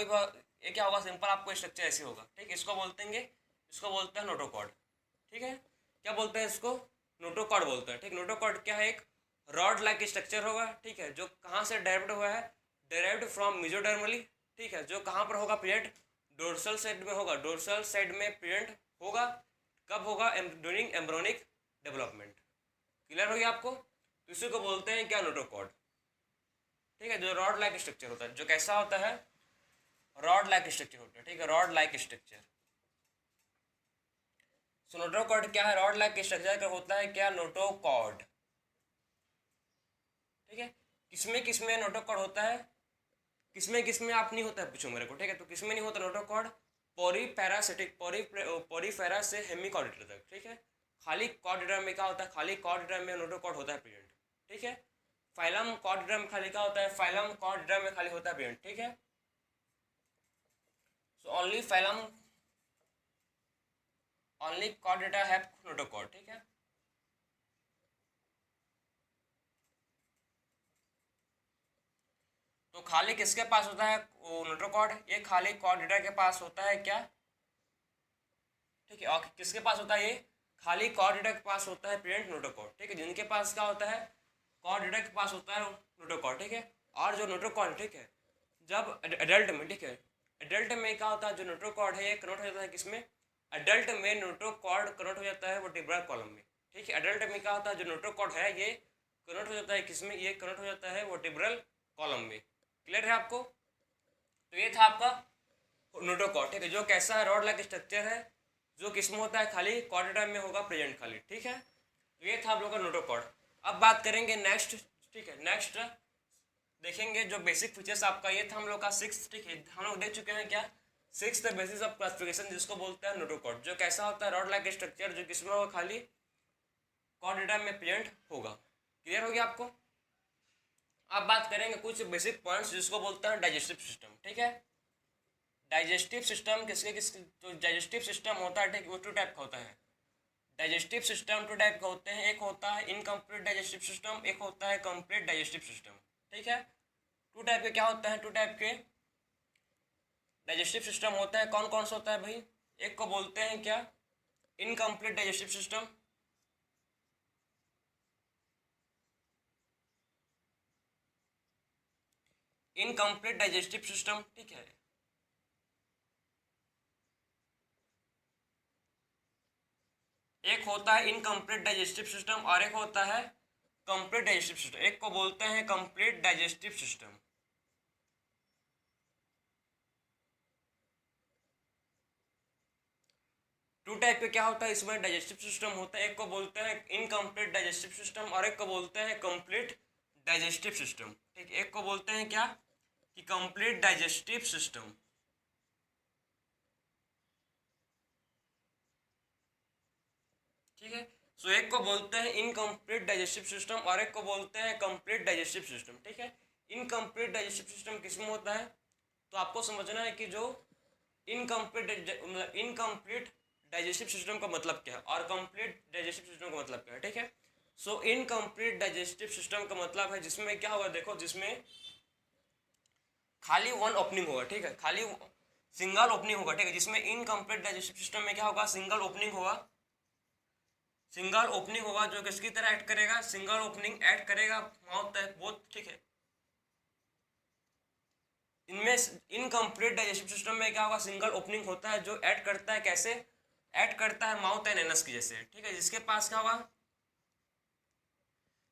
ये क्या होगा? सिंपल आपको स्ट्रक्चर ऐसे होगा। ठीक है, इसको बोलते हैं नोटोकॉर्ड। ठीक है, क्या बोलते हैं इसको? नोटोकॉर्ड बोलते हैं। ठीक, नोटोकॉर्ड क्या है? एक रॉड लाइक स्ट्रक्चर होगा। ठीक है, जो कहाँ से डेराइव्ड हुआ है? Derived from मेसोडर्मली। ठीक है, जो कहाँ पर होगा प्रेजेंट? डोर्सल साइड में होगा। डोर्सल साइड में प्रेजेंट होगा। कब होगा? During embryonic development. क्लियर हो गया आपको? तो इसी को बोलते हैं क्या? नोटोकॉर्ड। ठीक है, जो रॉड लाइक स्ट्रक्चर होता है, जो कैसा होता है? रॉड लाइक स्ट्रक्चर होता है। ठीक है, रॉड लाइक स्ट्रक्चर। सो नोटोकॉर्ड क्या है? रॉड लाइक स्ट्रक्चर का होता है क्या? नोटोकॉर्ड। ठीक है, किसमें नोटोकॉर्ड होता है? किसमें आप नहीं होता है? पूछो मेरे को। ठीक है, तो किसमें नहीं होता नोटोकॉर्ड? पॉलीपैरासिटिक पॉलीफेरा से हेमिकॉर्डेटा तक। ठीक है, खाली कॉर्डेटा में क्या होता है? खाली कॉर्डेटा में नोटोकॉर्ड होता है प्रेजेंट। ठीक है, फाइलम कॉर्डेटा में खाली क्या होता है? फाइलम कॉर्डेटा में खाली होता है प्रेजेंट। ठीक है, so only Chordata have notochord. ठीक है, तो खाली किसके पास होता है नोटोकॉर्ड? ये खाली कॉर्डेटा के पास होता है क्या? ठीक है, और किसके पास होता है? ये खाली कॉर्डेटा के पास होता है प्रेजेंट नोटोकॉर्ड। ठीक है, जिनके पास क्या होता है? कॉर्डेटा के पास होता है नोटोकॉर्ड। ठीक है, और जो नोटोकॉर्ड, ठीक है, जब एडल्ट में, ठीक है, एडल्ट में क्या होता है? जो नोटोकॉर्ड है ये कन्वर्ट हो जाता है किसमें? एडल्ट में नोटोकॉर्ड कन्वर्ट हो जाता है वर्टिब्रल कॉलम में। ठीक है, एडल्ट में क्या होता है? जो नोटोकॉर्ड है ये कन्वर्ट हो जाता है किसमें? ये कन्वर्ट हो जाता है वर्टिब्रल कॉलम में। क्लियर है आपको? तो ये था आपका नोटोकॉर्ड। ठीक है, जो कैसा है? रॉड लाइक स्ट्रक्चर है, जो किसमें होता है? खाली कॉर्डेटा में होगा प्रेजेंट खाली। ठीक है, तो ये था आप लोग का नोटोकॉर्ड। अब बात करेंगे नेक्स्ट। ठीक है, नेक्स्ट देखेंगे जो बेसिक फीचर्स आपका। ये था हम लोग का 6। ठीक है, हम लोग देख चुके हैं क्या? 6 बेसिस ऑफ क्लासिफिकेशन, जिसको बोलते हैं नोटोकॉर्ड। जो कैसा होता है? रॉड लाइक स्ट्रक्चर, जो किसमें होगा? खाली कॉर्डेटा में प्रेजेंट होगा। क्लियर हो गया आपको? अब बात करेंगे कुछ बेसिक पॉइंट्स, जिसको बोलते हैं डाइजेस्टिव सिस्टम। ठीक है, डाइजेस्टिव सिस्टम जो डाइजेस्टिव सिस्टम होता है, ठीक, वो 2 टाइप का होता है। डाइजेस्टिव सिस्टम 2 टाइप का होते हैं। एक होता है इनकम्प्लीट डाइजेस्टिव सिस्टम, एक होता है कंप्लीट डाइजेस्टिव सिस्टम। ठीक है, 2 टाइप के क्या होते हैं? 2 टाइप के डाइजेस्टिव सिस्टम होता है। कौन कौन सा होता है भाई? एक को बोलते हैं क्या? Incomplete digestive system. Incomplete digestive system. ठीक है, एक होता है इनकम्प्लीट डाइजेस्टिव सिस्टम और एक होता है कंप्लीट डाइजेस्टिव सिस्टम। एक को बोलते हैं कंप्लीट डाइजेस्टिव सिस्टम। 2 टाइप के क्या होता है इसमें? डाइजेस्टिव सिस्टम होता है। एक को बोलते हैं इनकम्प्लीट डाइजेस्टिव सिस्टम और एक को बोलते हैं कंप्लीट डाइजेस्टिव सिस्टम। ठीक, एक को बोलते हैं क्या? कि कंप्लीट डाइजेस्टिव सिस्टम। ठीक है, सो एक को बोलते हैं इनकम्प्लीट डाइजेस्टिव सिस्टम और एक को बोलते हैं कंप्लीट डाइजेस्टिव सिस्टम। ठीक है, इनकम्प्लीट डाइजेस्टिव सिस्टम किसमें होता है? तो आपको समझना है कि जो इनकम्प्लीट डाइजेस्टिव सिस्टम का मतलब क्या है और कंप्लीट डाइजेस्टिव सिस्टम का मतलब क्या है। ठीक है, सो इनकम्प्लीट डाइजेस्टिव सिस्टम का मतलब है जिसमें क्या होगा? देखो, जिसमें खाली वन ओपनिंग होगा। ठीक है, खाली सिंगल ओपनिंग होगा। ठीक है, जिसमें इनकम्प्लीट डाइजेस्टिव सिस्टम में क्या होगा? सिंगल ओपनिंग होगा। सिंगल ओपनिंग होगा जो किसकी तरह ऐड करेगा? सिंगल ओपनिंग ऐड करेगा माउथ तक बोथ। ठीक है, इनमें इनकम्प्लीट डाइजेस्टिव सिस्टम में क्या होगा? सिंगल ओपनिंग होता है जो ऐड करता है कैसे? ऐड करता है माउथ एंड एनस की जैसे। ठीक है, जिसके पास क्या होगा?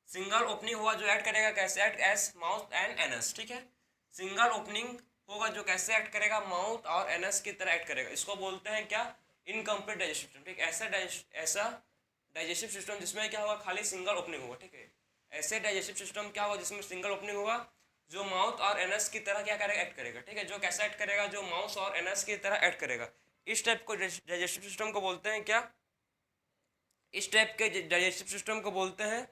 सिंगल ओपनिंग होगा जो ऐड करेगा कैसे? Add S mouth and anus. ठीक है, सिंगल ओपनिंग होगा जो कैसे ऐड करेगा? माउथ और एनस की तरह ऐड करेगा। इसको बोलते हैं क्या? Incomplete digestive system. ठीक, ऐसा डाइजेस्टिव सिस्टम जिसमें क्या होगा? खाली सिंगल ओपनिंग होगा। ठीक है, ऐसे डाइजेस्टिव सिस्टम क्या होगा? जिसमें सिंगल ओपनिंग होगा जो माउथ और एनस की तरह क्या करेगा? ऐड करेगा। ठीक है, जो कैसा ऐड करेगा? जो माउथ और एनस की तरह ऐड करेगा। इस टाइप को डाइजेस्टिव सिस्टम को बोलते हैं क्या? इस टाइप के डाइजेस्टिव सिस्टम को बोलते हैं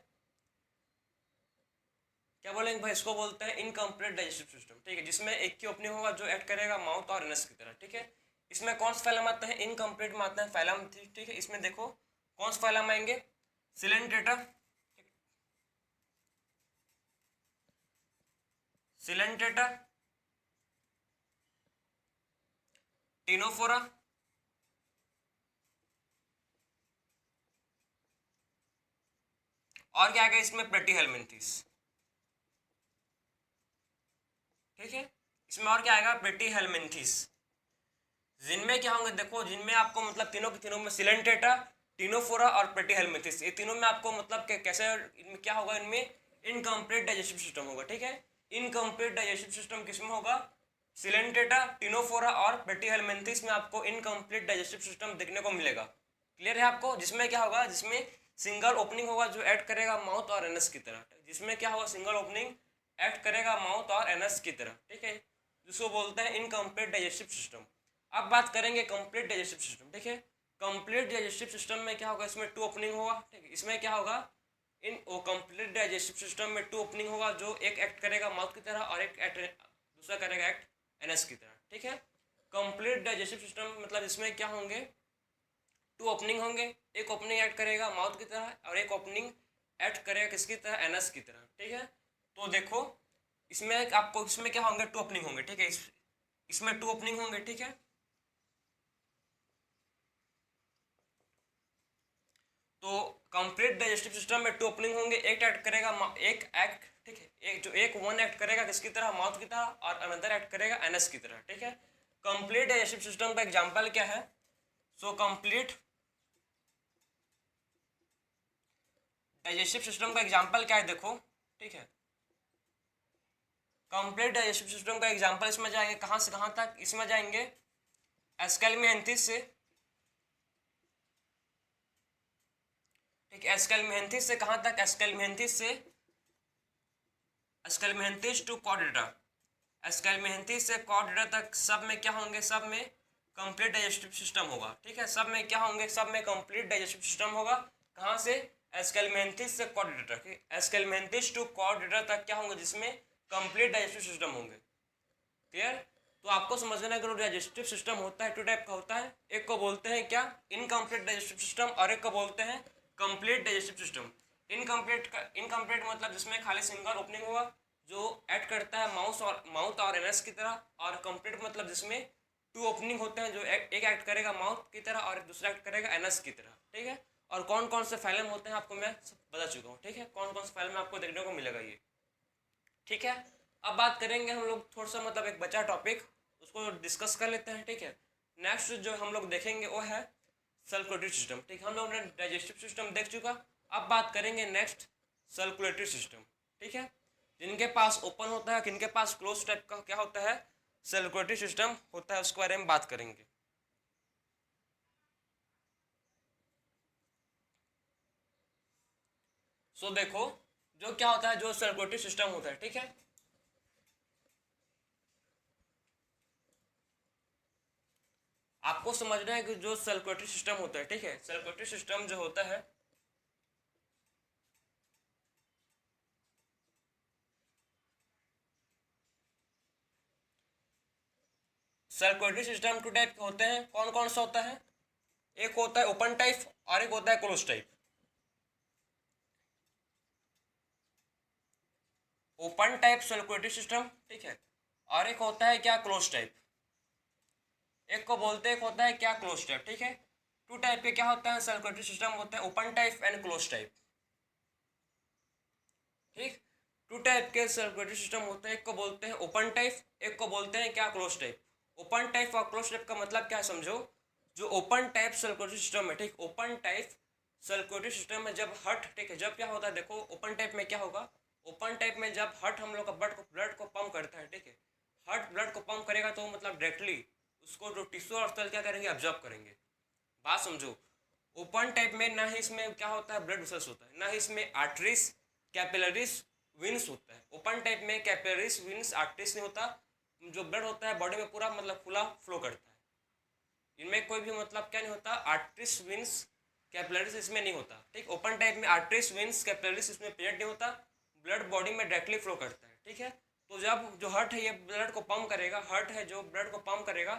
क्या? बोलेंगे भाई, इसको बोलते हैं इनकम्प्लीट डाइजेस्टिव सिस्टम। ठीक है, जिसमें एक ही ओपनिंग होगा जो ऐड करेगा माउथ और एनस की तरह। ठीक है, इसमें कौन से फाइलम आते हैं, इनकम्प्लीट में आते हैं फाइलम, ठीक है। इसमें देखो कौन से फाइलम आएंगे, सिलेंट्रेटा, सिलेंट्रेटा, टिनोफोरा, और क्या आएगा इसमें, प्लेटीहेलमिन्थेस, ठीक है। इसमें और क्या आएगा, प्लेटीहेलमिन्थेस। जिनमें क्या होंगे, देखो जिनमें आपको मतलब तीनों के तीनों में सिलेंट्रेटा, टिनोफोरा और प्लेटीहेलमिन्थेस, ये तीनों में आपको मतलब कैसे इनमें क्या होगा, इनमें इनकम्प्लीट डाइजेस्टिव सिस्टम होगा, ठीक है। इनकम्प्लीट डाइजेस्टिव सिस्टम किसमें होगा, सिलेंट्रेटा, टिनोफोरा और प्लेटीहेलमिन्थेस में आपको इनकम्प्लीट डाइजेस्टिव सिस्टम देखने को मिलेगा। क्लियर है आपको, जिसमें क्या होगा, जिसमें सिंगल ओपनिंग होगा जो ऐड करेगा माउथ और एनस की तरह, जिसमें क्या होगा, सिंगल ओपनिंग ऐड करेगा माउथ और एनस की तरह, ठीक है, जिसको बोलते हैं इनकम्प्लीट डाइजेस्टिव सिस्टम। अब बात करेंगे कंप्लीट डाइजेस्टिव सिस्टम, ठीक है। कंप्लीट डाइजेस्टिव सिस्टम में क्या होगा, इसमें टू ओपनिंग होगा, ठीक है। इसमें क्या होगा, इन कंप्लीट डाइजेस्टिव सिस्टम में टू ओपनिंग होगा, जो एक एक्ट करेगा माउथ की तरह और एक दूसरा करेगा एक्ट एनएस की तरह, ठीक है। कंप्लीट डाइजेस्टिव सिस्टम मतलब इसमें क्या होंगे, टू ओपनिंग होंगे, एक ओपनिंग एक्ट करेगा माउथ की तरह और एक ओपनिंग एक्ट करेगा किसकी तरह, एनएस की तरह, ठीक है। तो देखो इसमें आपको इसमें क्या होंगे, टू ओपनिंग होंगे, ठीक है। इसमें टू ओपनिंग होंगे, ठीक है। तो कंप्लीट डाइजेस्टिव सिस्टम में टू ओपनिंग होंगे, एक एक्ट करेगा एक एक्ट, ठीक है, एक वन एक्ट करेगा किसकी तरह, माउथ की तरह, और अनदर एक्ट करेगा एनएस की तरह, ठीक है। कंप्लीट डाइजेस्टिव सिस्टम का एग्जांपल क्या है, सो कंप्लीट डाइजेस्टिव सिस्टम का एग्जांपल क्या है, देखो, ठीक है। कंप्लीट डाइजेस्टिव सिस्टम का एग्जांपल इसमें जाएंगे कहाँ से कहाँ तक, इसमें जाएंगे एस्केलमिएंथिस से, ठीक है। एस्केलमिएंथिस से कहाँ तक, एस्केलमिएंथिस से एस्केलमिएंथिस टू कॉर्डेटा, एस्केलमिएंथिस से कॉर्डेटा तक सब में क्या होंगे, सब में कंप्लीट डाइजेस्टिव सिस्टम होगा, ठीक है। सब में क्या होंगे, सब में कंप्लीट डाइजेस्टिव सिस्टम होगा। कहाँ से, एस्केलमिएंथिस से कॉर्डेटा तक, एस्केलमिएंथिस टू कॉर्डेटा तक क्या होंगे, जिसमें कंप्लीट डाइजेस्टिव सिस्टम होंगे। क्लियर। तो आपको समझना है कि डाइजेस्टिव सिस्टम होता है, टू टाइप का होता है, एक को बोलते हैं क्या, इनकम्प्लीट डाइजेस्टिव सिस्टम, और एक को बोलते हैं कंप्लीट डाइजेस्टिव सिस्टम। इनकम्प्लीट मतलब जिसमें खाली सिंगल ओपनिंग होगा जो ऐड करता है माउथ और एनएस की तरह, और कंप्लीट मतलब जिसमें टू ओपनिंग होते हैं जो एक एक्ट करेगा माउथ की तरह और दूसरा एक्ट करेगा एनएस की तरह, ठीक है। और कौन कौन से फाइलम होते हैं आपको मैं बता चुका हूँ, ठीक है, कौन कौन से फाइलम आपको देखने को मिलेगा ये, ठीक है। अब बात करेंगे हम लोग थोड़ा सा मतलब एक बचा टॉपिक, उसको डिस्कस कर लेते हैं, ठीक है। नेक्स्ट जो हम लोग देखेंगे वो है सर्कुलेटरी सिस्टम, ठीक है। हम लोग ने डाइजेस्टिव सिस्टम देख चुका, अब बात करेंगे नेक्स्ट सर्कुलेटरी सिस्टम, ठीक है। जिनके पास ओपन होता है, किनके पास क्लोज टाइप का क्या होता है, सर्कुलेटरी सिस्टम होता है, उसके बारे में बात करेंगे। सो देखो जो क्या होता है, जो सर्कुलेटरी सिस्टम होता है, ठीक है, आपको समझना है कि जो सर्कुलेटरी सिस्टम होता है, ठीक है, सर्कुलेटरी सिस्टम जो होता है सर्कुलेटरी सिस्टम टू टाइप के होते हैं, कौन कौन सा होता है, एक होता है ओपन टाइप और एक होता है close type. Open type circulatory system, ठीक है, और एक होता है क्या, क्लोज टाइप। एक को बोलते हैं, एक होता है क्या, क्लोज टाइप, ठीक है। टू टाइप के क्या होता है सर्कुलेटरी सिस्टम होते हैं, open type and close type, ठीक। टू टाइप के सर्कुलेटरी सिस्टम होते हैं, एक को बोलते हैं ओपन टाइप, एक को बोलते हैं क्या, क्लोज टाइप। ओपन टाइप और क्लोज टाइप का मतलब क्या समझो, जो ओपन टाइप सर्कुलेटरी सिस्टम है, ठीक, ओपन टाइप सर्कुलेटरी सिस्टम में जब हर्ट, ठीक है, जब क्या होता है, देखो ओपन टाइप में क्या होगा, ओपन टाइप में जब हर्ट हम लोग का ब्लड को पंप करता है, ठीक है, हर्ट ब्लड को पंप करेगा तो मतलब डायरेक्टली उसको जो टिश्यू और सेल क्या करेंगे, ऑब्जर्व करेंगे। बात समझो, ओपन टाइप में ना ही इसमें क्या होता है, ब्लड वेसल्स होता है, ना ही इसमें आर्टरीज, कैपिलरीज, विंस होता है। ओपन टाइप में कैपिलरीज, विंस, आर्टरीज नहीं होता, जो ब्लड होता है बॉडी में पूरा मतलब खुला फ्लो करता है, इनमें कोई भी मतलब क्या नहीं होता, आर्टरीज, विंस, कैपिलरीज इसमें नहीं होता, ठीक। ओपन टाइप में आर्टरीज, विंस, कैपिलरीज इसमें प्रेजेंट नहीं होता, ब्लड बॉडी में डायरेक्टली फ्लो करता है, ठीक है। तो जब जो हार्ट है ये ब्लड को पंप करेगा, हार्ट है जो ब्लड को पंप करेगा,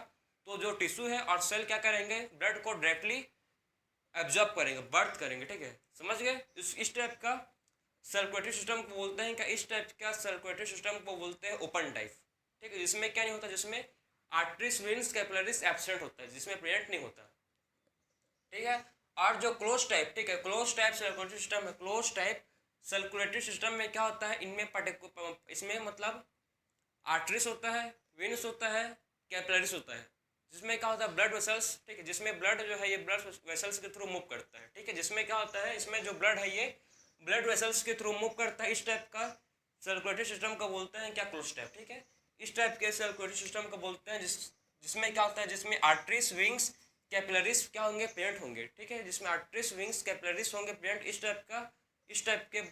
तो जो टिश्यू है और सेल क्या करेंगे, ब्लड को डायरेक्टली एब्जॉर्ब करेंगे, बर्थ करेंगे, ठीक है, समझ गए। इस टाइप का सर्कुलेटरी सिस्टम को बोलते हैं क्या, इस टाइप का सर्कुलेटरी सिस्टम को बोलते हैं ओपन टाइप, ठीक है, जिसमें क्या नहीं होता, जिसमें आर्टरीज वेन्स कैपिलरीज एब्सेंट होता है, जिसमें प्रेजेंट नहीं होता, ठीक है। और जो क्लोज टाइप, ठीक है, क्लोज टाइप सर्कुलेटरी सिस्टम है, क्लोज टाइप सर्कुलेटरी सिस्टम में क्या होता है, इनमें इसमें मतलब आर्टरीज होता है, वेन्स होता है, कैपिलरीज होता है, जिसमें क्या होता है ब्लड वेसल्स, ठीक है, जिसमें ब्लड जो है ये ब्लड वेसल्स के थ्रू मूव करता है, ठीक है, जिसमें क्या होता है, इसमें जो ब्लड है ये ब्लड वेसल्स के थ्रू मूव करता है। इस टाइप का सर्कुलेटरी सिस्टम को बोलते हैं क्या, क्लोज टाइप, ठीक है। इस टाइप के सर्कुलेटरी सिस्टम को बोलते हैं जिसमें क्या होता है, जिसमें आर्टरीज विंग्स कैपिलरीज क्या होंगे, प्रेजेंट होंगे, ठीक है, जिसमें आर्टरीज विंग्स कैपिलरीज होंगे प्रेजेंट। इस टाइप के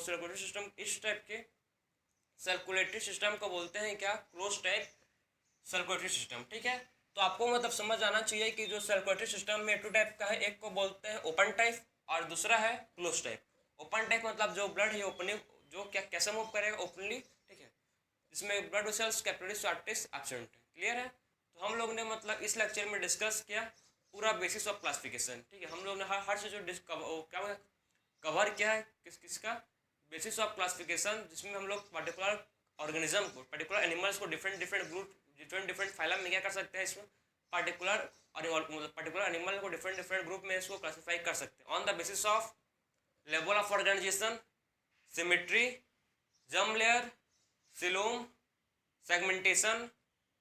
सर्कुलेटरी सिस्टम, इस टाइप के सर्कुलेटरी सिस्टम को बोलते हैं क्या, क्लोज टाइप सर्कुलेटरी सिस्टम, ठीक है। तो आपको मतलब समझ आना चाहिए कि जो सर्कुलेटरी सिस्टम में टू टाइप का है, एक को बोलते हैं ओपन टाइप और दूसरा है क्लोज टाइप। ओपन टाइप मतलब जो ब्लड है ओपनली, जो क्या कैसे मूव करेगा, ओपनली, ठीक है, जिसमें blood vessels capillaries arteries absent है, क्लियर है। तो हम लोग ने मतलब इस लेक्चर में डिस्कस किया पूरा बेसिस ऑफ क्लासिफिकेशन, ठीक है, हम लोग ने हर चीज़ क्या कवर किया है, किसका बेसिस ऑफ क्लासिफिकेशन, जिसमें हम लोग पर्टिकुलर ऑर्गेनिज्म को, पर्टिकुलर एनिमल्स को डिफरेंट ग्रुप, डिफरेंट फाइलम में क्या कर सकते हैं, इसमें पर्टिकुलर और पर्टिकुलर एनिमल को डिफरेंट ग्रुप में इसको क्लासीफाई कर सकते हैं on the basis of level of organization, symmetry, germ layer, coelom, segmentation,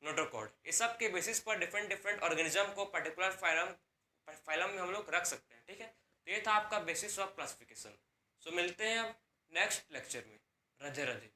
notochord, इस सब के बेसिस पर डिफरेंट ऑर्गेनिज्म को पर्टिकुलर फाइलम में हम लोग रख सकते हैं, ठीक है। तो ये था आपका बेसिस ऑफ क्लासिफिकेशन। सो मिलते हैं अब नेक्स्ट लेक्चर में। राधे राधे।